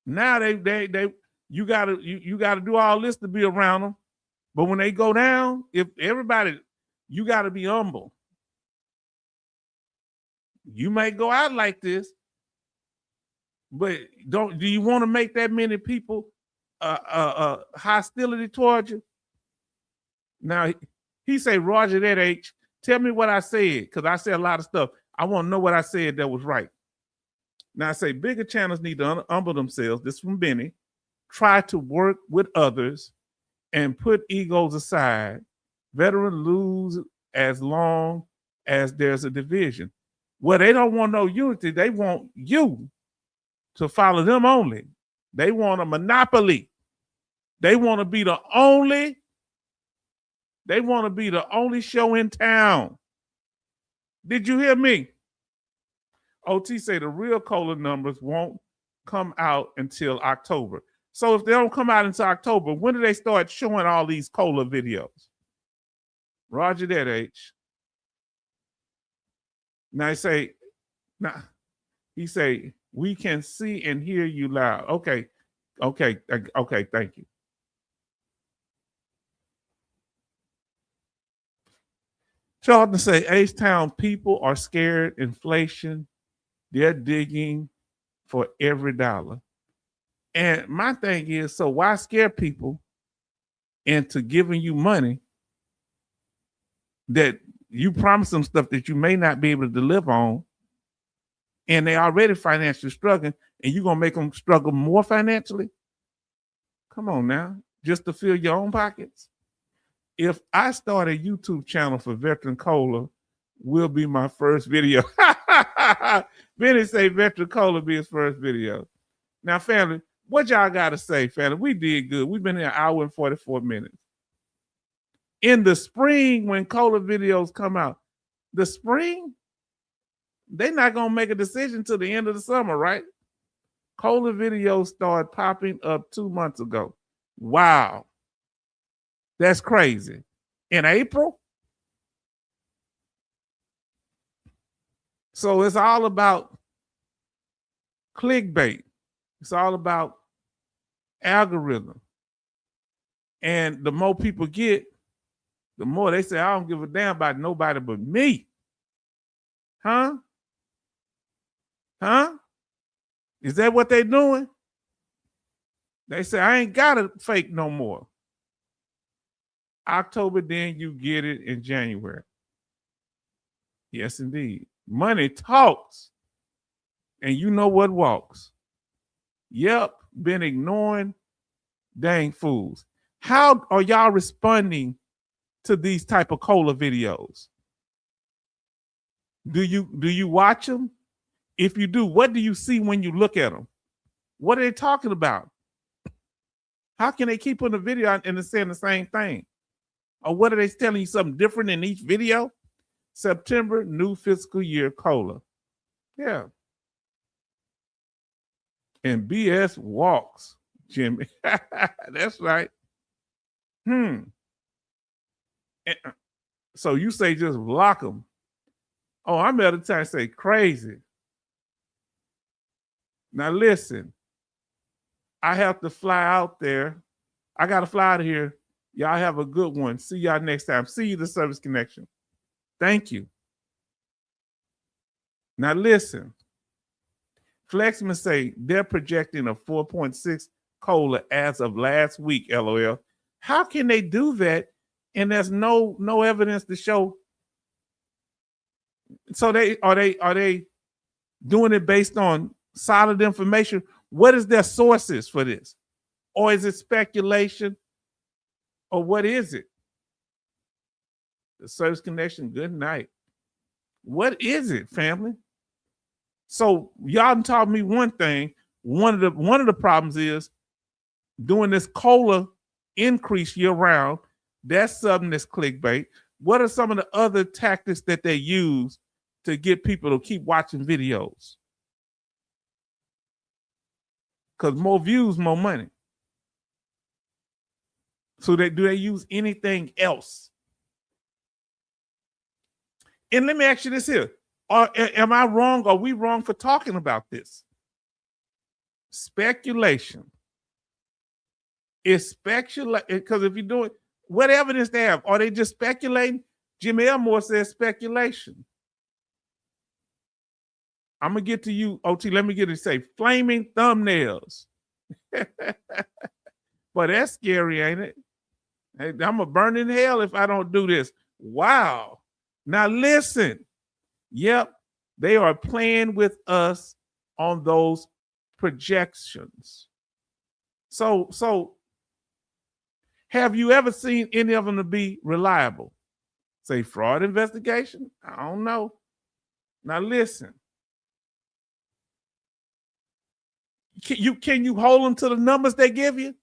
Now you got to do all this to be around them. But when they go down, if everybody, you got to be humble. You may go out like this, but do you want to make that many people hostility towards you? Now he say, Roger that H, tell me what I said, because I said a lot of stuff. I want to know what I said that was right. Now I say bigger channels need to humble themselves. This is from Benny. Try to work with others and put egos aside. Veteran lose as long as there's a division. Well, they don't want no unity. They want you to follow them only. They want a monopoly. They want to be the only. They want to be the only show in town. Did you hear me? OT say the real cola numbers won't come out until October. So if they don't come out until October, when do they start showing all these cola videos? Roger that, H. Now he say, we can see and hear you loud. Okay, thank you. Charlton say, H-Town people are scared inflation. They're digging for every dollar. And my thing is, so why scare people into giving you money that you promise them stuff that you may not be able to deliver on, and they already financially struggling, and you're going to make them struggle more financially? Come on now, just to fill your own pockets. If I start a YouTube channel for Veteran Cola, will be my first video. Benny say Veteran Cola be his first video. Now, family, what y'all got to say, family? We did good. We've been here an hour and 44 minutes. In the spring, when cola videos come out, the spring, they're not going to make a decision till the end of the summer, right? Cola videos started popping up 2 months ago. Wow. That's crazy. in April. So it's all about clickbait. It's all about algorithm. And the more people get, the more they say, I don't give a damn about nobody but me. Huh? Huh? Is that what they're doing? They say, I ain't got to fake no more. October, then you get it in January. Yes, indeed. Money talks. And you know what walks. Yep, been ignoring dang fools. How are y'all responding to these type of cola videos? Do you watch them? If you do, what do you see when you look at them? What are they talking about? How can they keep putting a video out and they're saying the same thing? Or what are they telling you something different in each video? September, new fiscal year cola. Yeah. And BS walks, Jimmy. That's right. And, so you say just block them. Oh, I'm at a time to say crazy. Now listen, I have to fly out there. I got to fly out of here. Y'all have a good one. See y'all next time. See you, the Service Connection. Thank you. Now listen, Flexman say they're projecting a 4.6 cola as of last week, LOL. How can they do that and there's no evidence to show? So are they doing it based on solid information? What is their sources for this? Or is it speculation? Or what is it? The Service Connection, good night. What is it, family? So y'all taught me one thing. One of the problems is doing this cola increase year round. That's something that's clickbait. What are some of the other tactics that they use to get people to keep watching videos? Because more views, more money. So do they use anything else? And let me ask you this here. Am I wrong? Are we wrong for talking about this? Speculation. It's speculation. Because if you do it, what evidence they have? Are they just speculating? Jimmy Elmore says speculation. I'm going to get to you, OT. Let me get it. Say flaming thumbnails. But that's scary, ain't it? Hey, I'm going to burn in hell if I don't do this. Wow. Now listen. Yep, they are playing with us on those projections. So have you ever seen any of them to be reliable? Say fraud investigation? I don't know. Now listen. Can you hold them to the numbers they give you?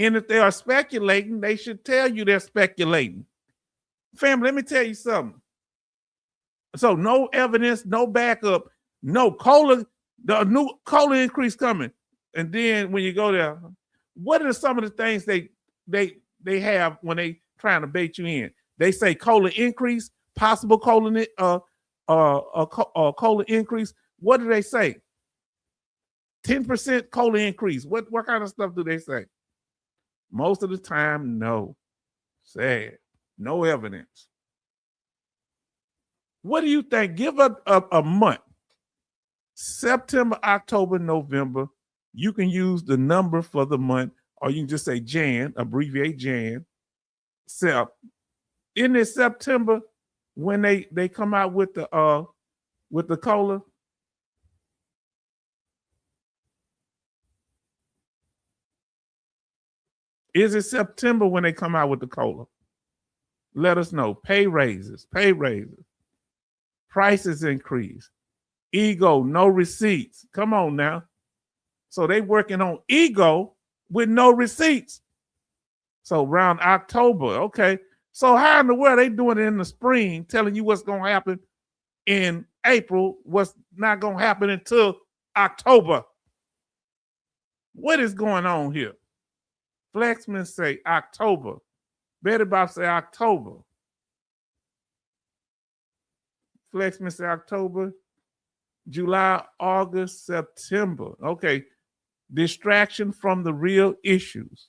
And if they are speculating, they should tell you they're speculating. Family, let me tell you something. So no evidence, no backup, no cola, the new cola increase coming. And then when you go there, what are some of the things they have when they trying to bait you in? They say cola increase, possible cola cola increase. What do they say? 10% cola increase. What kind of stuff do they say? Most of the time, no. Sad. No evidence. What do you think? Give a month. September, October, November. You can use the number for the month, or you can just say Jan, abbreviate Jan. In this September, when they come out with the cola. Is it September when they come out with the cola? Let us know. Pay raises. Prices increase. Ego, no receipts. Come on now. So they working on ego with no receipts. So around October, okay. So how in the world are they doing it in the spring, telling you what's going to happen in April, what's not going to happen until October? What is going on here? Flexman say October. Betty Bob say October. Flexman say October. July, August, September. Okay. Distraction from the real issues.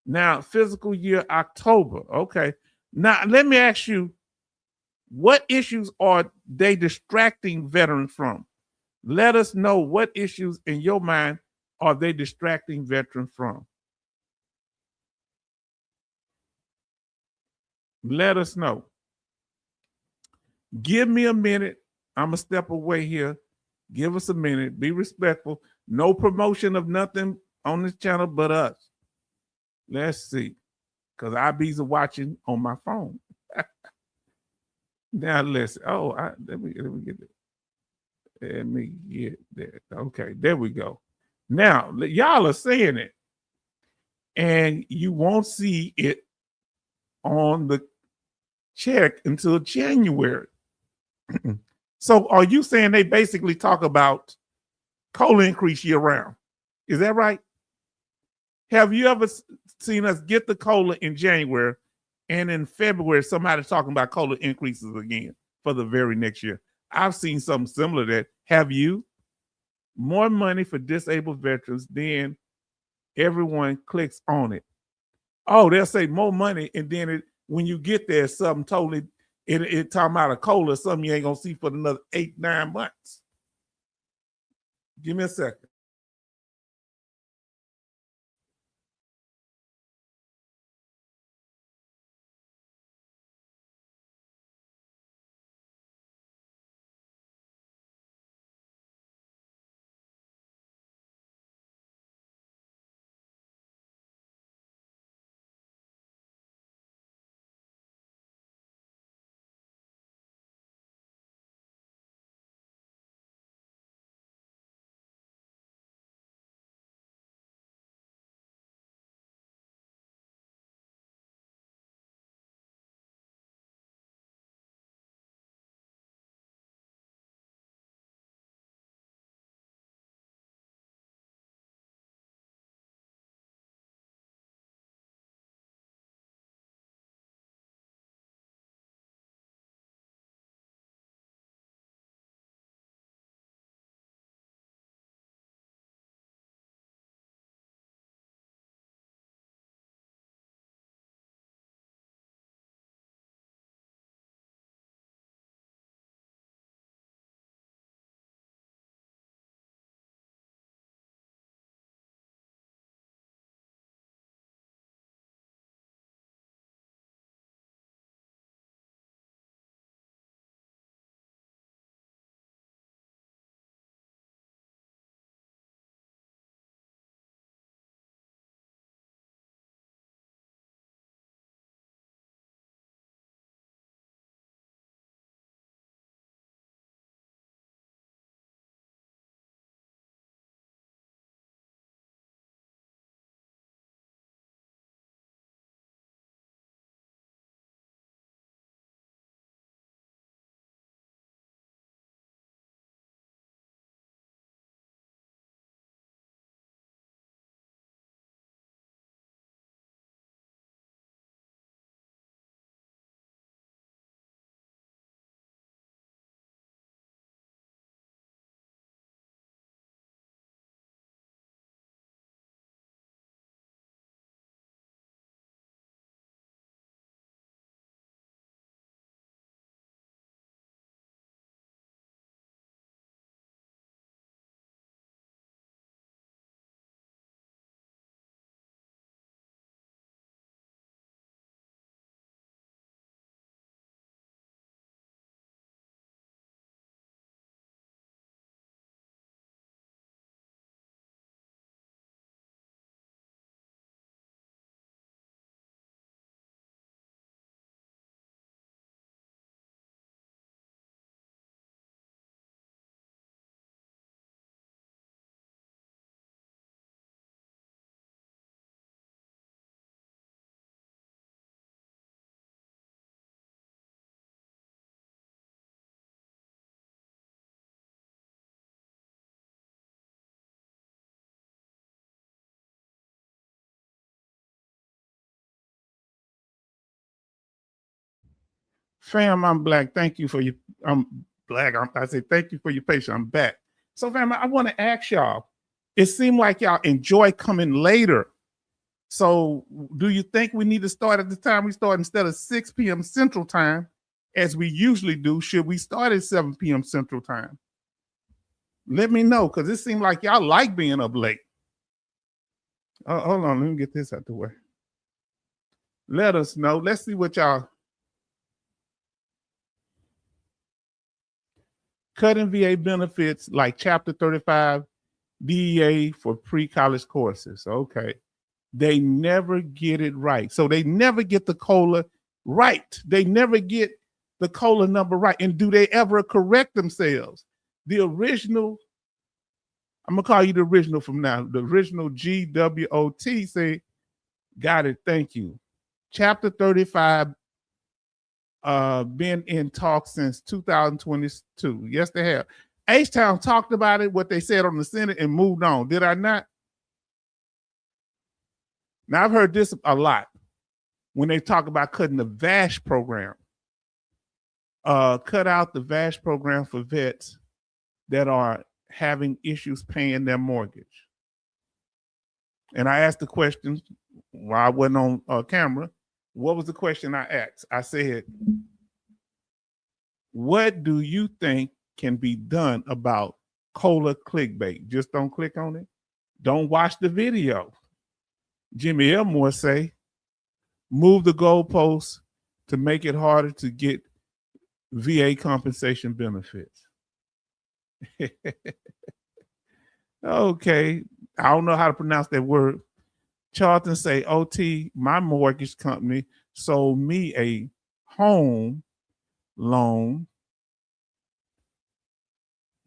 Now, fiscal year October. Okay. Now, let me ask you, what issues are they distracting veterans from? Let us know what issues in your mind are they distracting veterans from. Let us know. Give me a minute. I'm going to step away here. Give us a minute. Be respectful. No promotion of nothing on this channel but us. Let's see. Because IBs are watching on my phone. Now listen. Oh, let me get it. Let me get that. Okay, there we go. Now, y'all are saying it. And you won't see it on the check until January. So are you saying they basically talk about COLA increase year round? Is that right? Have you ever seen us get the COLA in January and in February somebody's talking about COLA increases again for the very next year? I've seen something similar to that. Have you? More money for disabled veterans, then everyone clicks on it. Oh, they'll say more money, and then when you get there, something totally, it talking about a COLA, something you ain't gonna see for another 8-9 months. Give me a second. Fam, I'm black. Thank you for your, I'm black. I say thank you for your patience. I'm back. So fam, I want to ask y'all, it seemed like y'all enjoy coming later. So do you think we need to start at the time we start instead of 6 p.m. Central Time, as we usually do? Should we start at 7 p.m. Central Time? Let me know, because it seemed like y'all like being up late. Hold on, let me get this out the way. Let us know. Let's see what y'all. Cutting VA benefits like Chapter 35 DEA for pre-college courses. Okay. They never get it right. So they never get the COLA right. They never get the COLA number right. And do they ever correct themselves? The original, I'm going to call you the original from now. The original GWOT say, got it, thank you. Chapter 35 been in talk since 2022. Yes, they have. H-Town talked about it, what they said on the Senate, and moved on. Did I not? Now, I've heard this a lot when they talk about cutting the VASH program. Cut out the VASH program for vets that are having issues paying their mortgage. And I asked the question while I wasn't on camera. What was the question I asked? I said, what do you think can be done about COLA clickbait? Just don't click on it. Don't watch the video. Jimmy Elmore say, move the goalposts to make it harder to get VA compensation benefits. Okay, I don't know how to pronounce that word. Charlton say, OT, my mortgage company sold me a home loan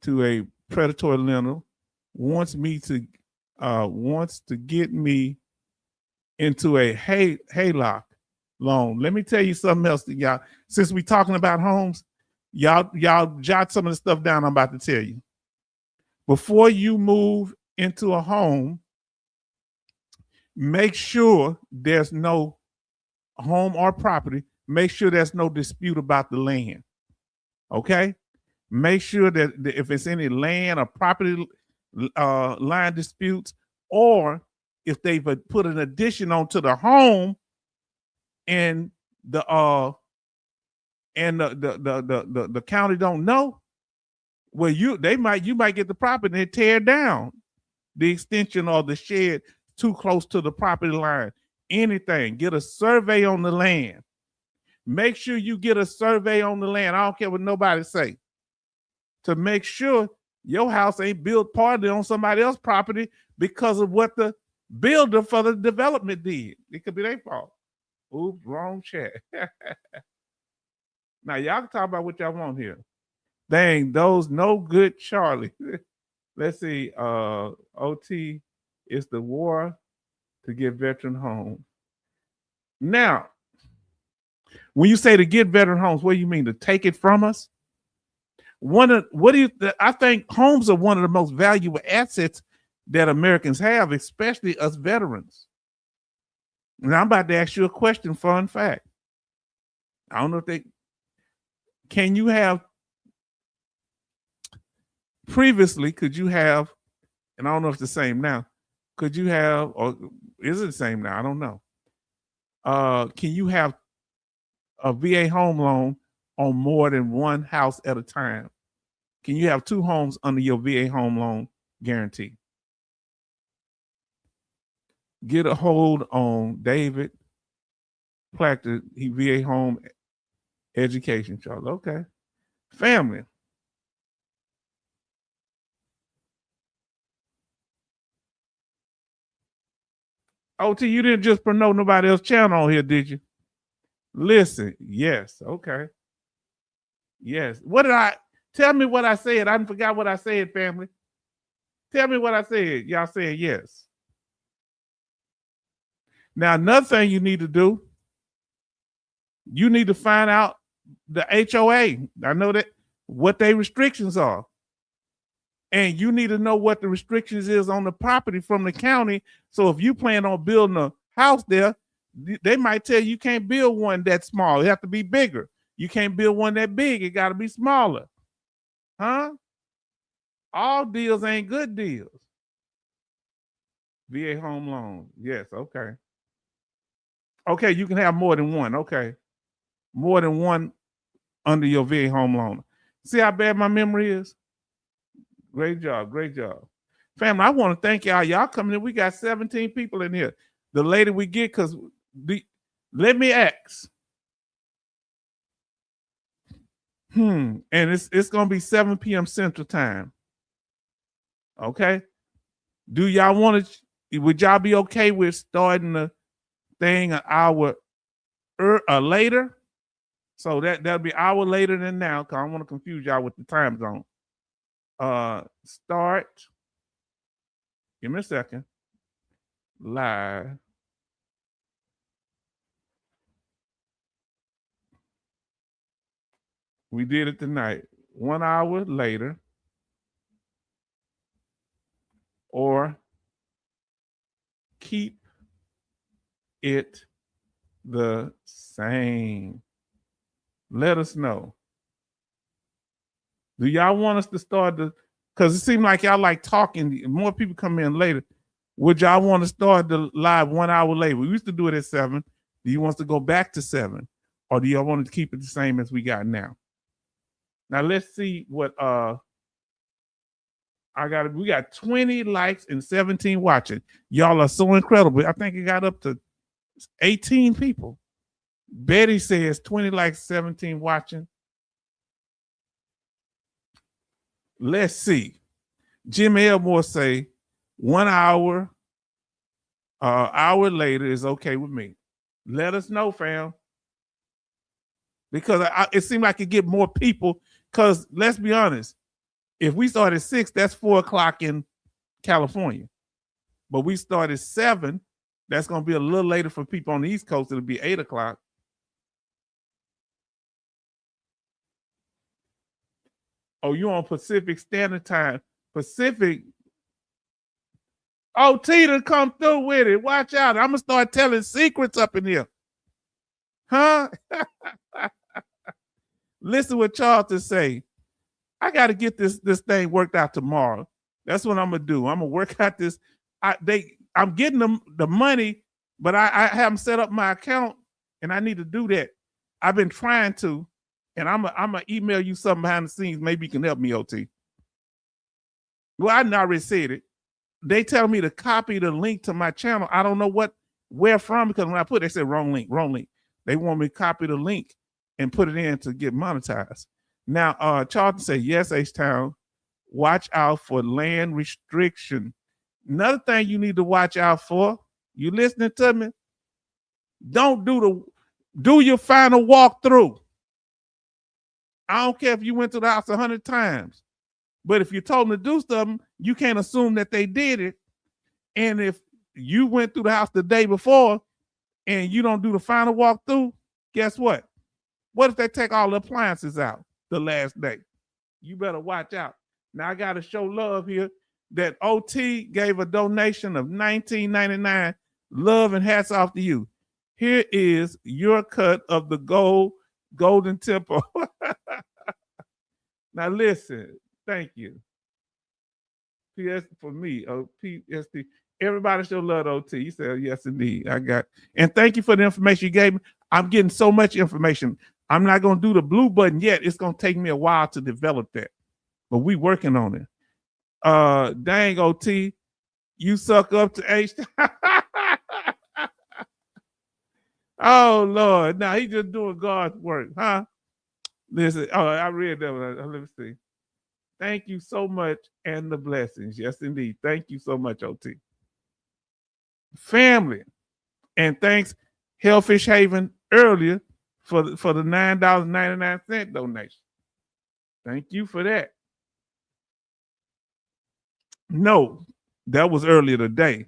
to a predatory lender, wants to get me into a HELOC loan. Let me tell you something else, y'all. Since we talking about homes, y'all jot some of the stuff down I'm about to tell you. Before you move into a home, make sure there's no home or property. Make sure there's no dispute about the land. Okay? Make sure that if it's any land or property line disputes, or if they've put an addition onto the home and the county don't know, well, you might get the property and tear down the extension or the shed too close to the property line. Anything, get a survey on the land. Make sure you get a survey on the land. I don't care what nobody say, to make sure your house ain't built partly on somebody else's property because of what the builder for the development did. It could be their fault. Oops, wrong chat. Now y'all can talk about what y'all want here. Dang, those no good Charlie. Let's see. OT is the war to get veteran homes. Now, when you say to get veteran homes, what do you mean? To take it from us? I think homes are one of the most valuable assets that Americans have, especially us veterans. And I'm about to ask you a question, fun fact. I don't know if can you have, previously, could you have, and I don't know if it's the same now, could you have, or is it the same now? I don't know. Can you have a VA home loan on more than one house at a time? Can you have two homes under your VA home loan guarantee? Get a hold on David Plachter, he VA home education, Charles. Okay. Family. OT, you didn't just promote nobody else's channel on here, did you? Listen, yes, okay. Yes. Tell me what I said. I forgot what I said, family. Tell me what I said. Y'all said yes. Now, another thing you need to do, you need to find out the HOA. I know that what their restrictions are. And you need to know what the restrictions is on the property from the county. So if you plan on building a house there, they might tell you can't build one that small. It have to be bigger. You can't build one that big. It got to be smaller. Huh? All deals ain't good deals. VA home loan. Yes, okay. Okay, you can have more than one. Okay. More than one under your VA home loan. See how bad my memory is? Great job. Great job. Family, I want to thank y'all. Y'all coming in. We got 17 people in here. The later we get, because let me ask. And it's gonna be 7 p.m. Central Time. Okay. Do y'all want to? Would y'all be okay with starting the thing an hour later? So that'll be an hour later than now, because I don't want to confuse y'all with the time zone. Start. Give me a second. Live. We did it tonight. 1 hour later. Or keep it the same. Let us know. Do y'all want us to start because it seems like y'all like talking. More people come in later. Would y'all want to start the live 1 hour later? We used to do it at 7. Do you want to go back to 7? Or do y'all want to keep it the same as we got now? Now let's see what we got 20 likes and 17 watching. Y'all are so incredible. I think it got up to 18 people. Betty says 20 likes, 17 watching. Let's see. Jim Elmore say 1 hour, hour later is okay with me. Let us know, fam. Because it seemed like it get more people. Because let's be honest, if we start at 6, that's 4 o'clock in California. But we start at 7, that's going to be a little later for people on the East Coast. It'll be 8 o'clock. Oh, you on Pacific Standard Time. Pacific. Oh, Tina, come through with it. Watch out. I'm going to start telling secrets up in here. Huh? Listen what Charlton say. I got to get this thing worked out tomorrow. That's what I'm going to do. I'm going to work out this. I'm getting them the money, but I haven't set up my account, and I need to do that. I've been trying to, and I'm going to email you something behind the scenes. Maybe you can help me, OT. Well, I already said it. They tell me to copy the link to my channel. I don't know where from, because when I put it, they said wrong link. They want me to copy the link and put it in to get monetized. Now, Charlton said, yes, H-Town, watch out for land restriction. Another thing you need to watch out for, you listening to me? Don't do your final walkthrough. I don't care if you went to the house 100 times, but if you told them to do something, you can't assume that they did it. And if you went through the house the day before and you don't do the final walkthrough, guess what? What if they take all the appliances out the last day? You better watch out. Now, I got to show love here that OT gave a donation of $19.99. Love and hats off to you. Here is your cut of the Golden Temple. Now, listen. Thank you. PS for me. PST. Everybody show love to OT. You said, yes, indeed. I got. And thank you for the information you gave me. I'm getting so much information. I'm not going to do the blue button yet. It's going to take me a while to develop that. But we working on it. Dang, OT, you suck up to H. Oh, Lord. Now he just doing God's work, huh? Listen, I read that one. Let me see. Thank you so much, and the blessings. Yes, indeed. Thank you so much, OT. Family. And thanks, Hellfish Haven, earlier for the $9.99 donation. Thank you for that. No, that was earlier today.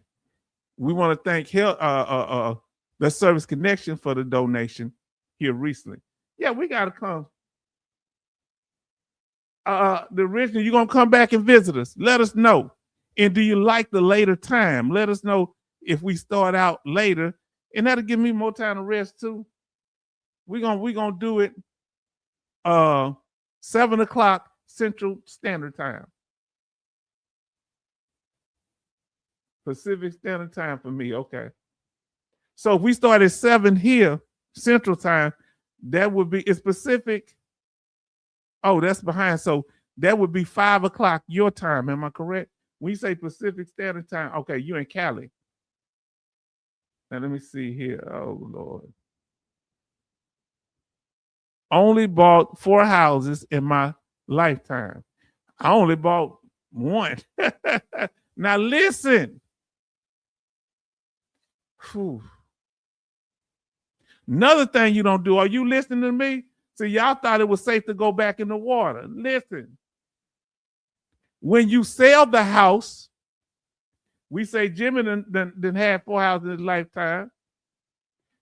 We want to thank the Service Connection for the donation here recently. Yeah, we got to come. The original, you're going to come back and visit us. Let us know. And do you like the later time? Let us know if we start out later. And that'll give me more time to rest too. We're gonna do it 7 o'clock Central Standard Time. Pacific Standard Time for me. Okay. So if we start at 7 here, Central Time, that would be, it's Pacific. Oh, that's behind. So that would be 5 o'clock your time. Am I correct? When you say Pacific Standard Time, okay, you're in Cali. Now let me see here. Oh, Lord. Only bought 4 houses in my lifetime. I only bought 1. Now listen. Whew. Another thing you don't do, are you listening to me? See, y'all thought it was safe to go back in the water. Listen. When you sell the house, we say Jimmy done had 4 houses in his lifetime.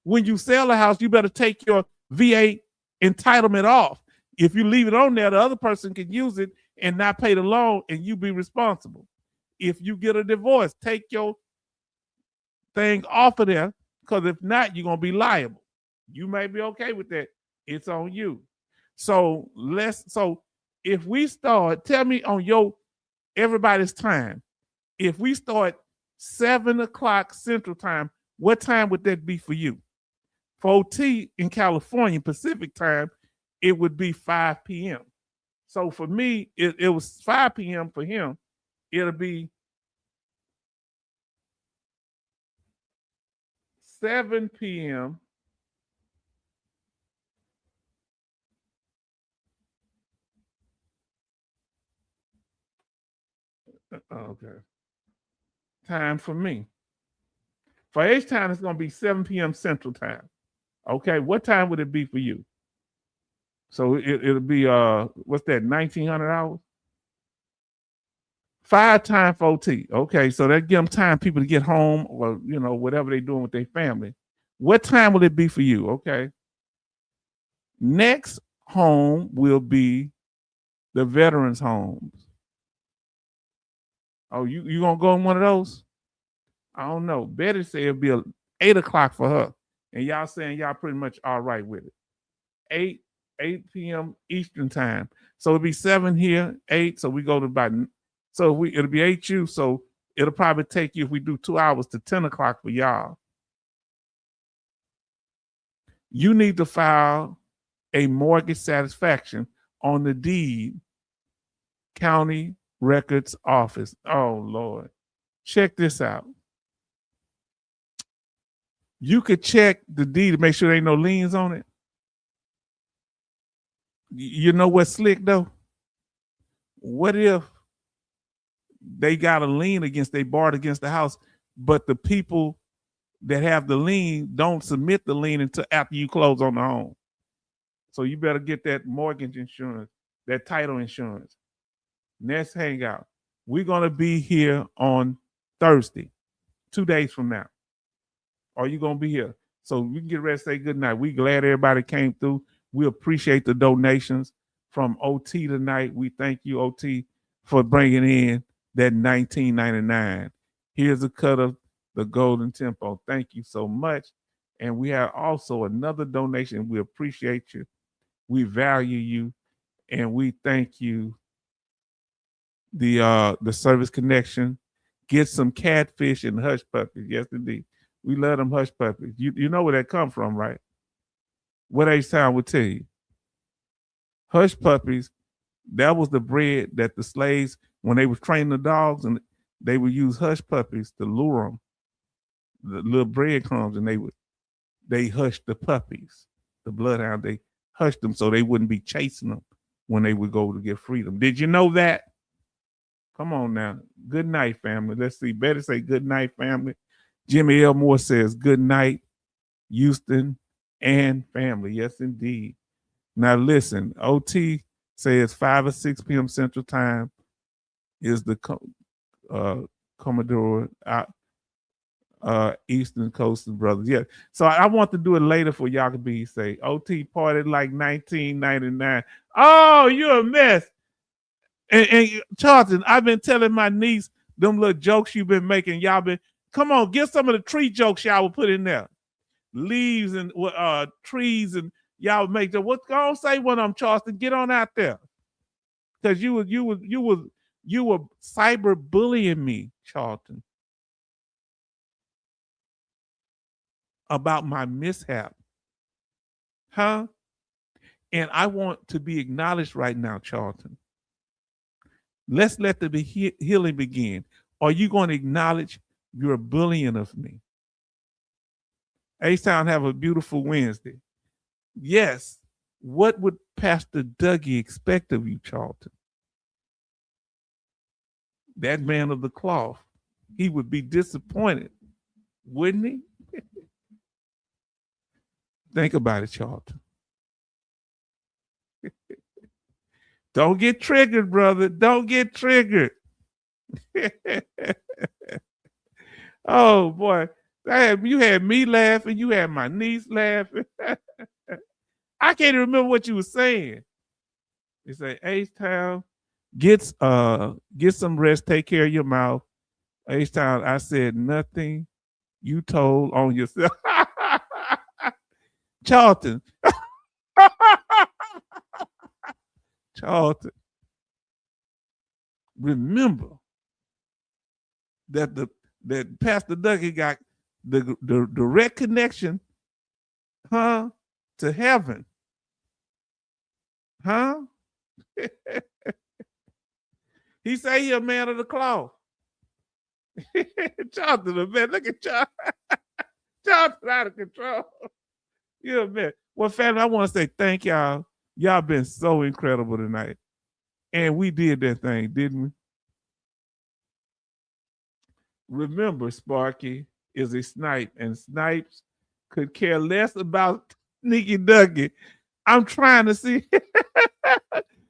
When you sell a house, you better take your VA entitlement off. If you leave it on there, the other person can use it and not pay the loan, and you be responsible. If you get a divorce, take your thing off of there, because if not, you're going to be liable. You may be okay with that. It's on you. So if we start, tell me on everybody's time, if we start 7 o'clock Central Time, what time would that be for you? For OT in California, Pacific Time, it would be 5 p.m. So for me, it was 5 p.m. for him. It'll be 7 p.m. Okay. Time for me. For H-Town, it's going to be 7 p.m. Central Time. Okay, what time would it be for you? So it'll be, what's that, 1,900 hours? 5 times for OT. Okay, so that give them time, people to get home or, whatever they're doing with their family. What time will it be for you? Okay. Next home will be the veterans' homes. Oh, you going to go in one of those? I don't know. Betty said it'll be 8 o'clock for her. And y'all saying y'all pretty much all right with it. 8 p.m. Eastern Time. So it'll be 7 here, 8. So we go to about, it'll be 8 you. So it'll probably take you, if we do 2 hours, to 10 o'clock for y'all. You need to file a mortgage satisfaction on the deed county records office. Oh, Lord. Check this out. You could check the deed to make sure there ain't no liens on it. You know what's slick, though? What if they got a lien they borrowed against the house, but the people that have the lien don't submit the lien until after you close on the home? So you better get that mortgage insurance, that title insurance. Next hangout. We're going to be here on Thursday, 2 days from now. Are you going to be here? So we can get ready to say good night. We glad everybody came through. We appreciate the donations from OT tonight. We thank you, OT, for bringing in that $19.99. Here's a cut of the Golden Tempo. Thank you so much. And we have also another donation. We appreciate you. We value you. And we thank you. The Service Connection. Get some catfish and hush puppies. Yes, indeed. We love them hush puppies. You know where that come from, right? What H-Town would tell you. Hush puppies, that was the bread that the slaves, when they were training the dogs, and they would use hush puppies to lure them, the little breadcrumbs, and they hushed the puppies, the bloodhound. They hushed them so they wouldn't be chasing them when they would go to get freedom. Did you know that? Come on now. Good night, family. Let's see. Better say good night, family. Jimmy Elmore says good night, Houston and family. Yes, indeed. Now listen, OT says 5 or 6 p.m. Central Time is the Commodore Eastern Coast Brothers. Yeah. So I want to do it later for y'all to be say OT party like 1999. Oh, you're a mess. And Charlton, I've been telling my niece them little jokes you've been making. Y'all been, come on, get some of the tree jokes y'all will put in there. Leaves and trees and Y'all make the what's gonna say one of them, Charleston. Get on out there. Because you were cyber bullying me, Charlton, about my mishap. Huh? And I want to be acknowledged right now, Charlton. Let's let the healing begin. Are you going to acknowledge your bullying of me? H-Town, have a beautiful Wednesday. Yes. What would Pastor Dougie expect of you, Charlton? That man of the cloth. He would be disappointed, wouldn't he? Think about it, Charlton. Don't get triggered, brother. Don't get triggered. Oh, boy. You had me laughing. You had my niece laughing. I can't even remember what you were saying. You say, H-Town, get some rest. Take care of your mouth. H-Town, I said nothing. You told on yourself. Charlton. Charlton. Remember that that Pastor Dougie got the direct connection, to heaven. He say he a man of the cloth. Charlton, man, look at Charlton. Charlton out of control. You're a man. Well, family, I want to say thank y'all. Y'all been so incredible tonight. And we did that thing, didn't we? Remember, Sparky is a snipe, and snipes could care less about Sneaky Dougie. I'm trying to see.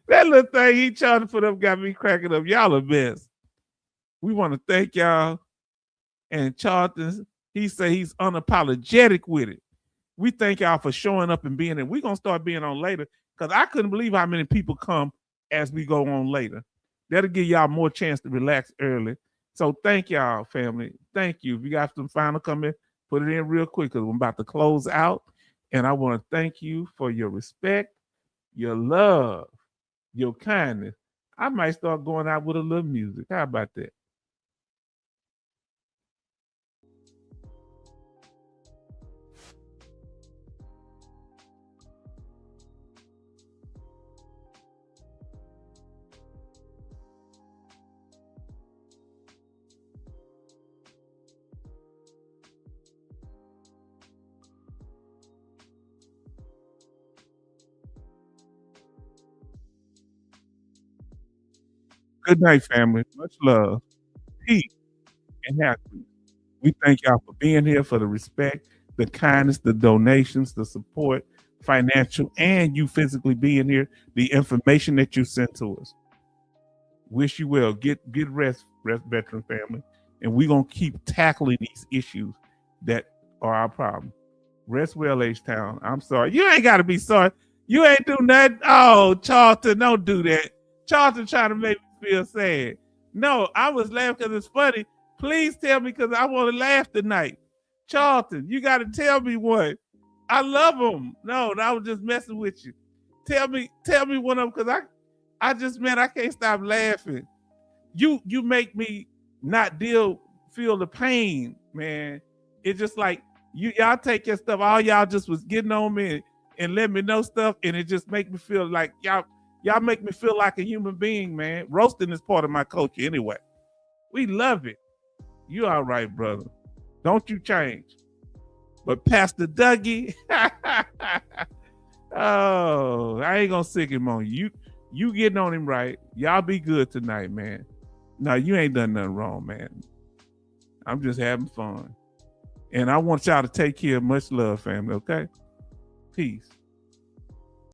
That little thing he tried to put up got me cracking up. Y'all are best. We want to thank y'all. And Charlton, he say he's unapologetic with it. We thank y'all for showing up and being there. We're going to start being on later because I couldn't believe how many people come as we go on later. That'll give y'all more chance to relax early. So thank y'all, family. Thank you. If you got some final comment, put it in real quick because I'm about to close out. And I want to thank you for your respect, your love, your kindness. I might start going out with a little music. How about that? Good night, family. Much love, peace, and happiness. We thank y'all for being here, for the respect, the kindness, the donations, the support, financial, and you physically being here, the information that you sent to us. Wish you well. Get rest, veteran family. And we're going to keep tackling these issues that are our problem. Rest well, H-Town. I'm sorry. You ain't got to be sorry. You ain't do nothing. Oh, Charlton, don't do that. Charlton trying to make me feel sad. No, I was laughing because it's funny. Please tell me because I want to laugh tonight. Charlton, you got to tell me one. I love them. No, I was just messing with you. Tell me one of them because I just, man, I can't stop laughing. You make me not feel the pain, man. It's just like y'all take your stuff. All y'all just was getting on me and let me know stuff, and it just make me feel like y'all make me feel like a human being, man. Roasting is part of my culture anyway. We love it. You all right, brother. Don't you change. But Pastor Dougie, oh, I ain't gonna sick him on you. You getting on him right. Y'all be good tonight, man. No, you ain't done nothing wrong, man. I'm just having fun. And I want y'all to take care. Much love, family, okay? Peace.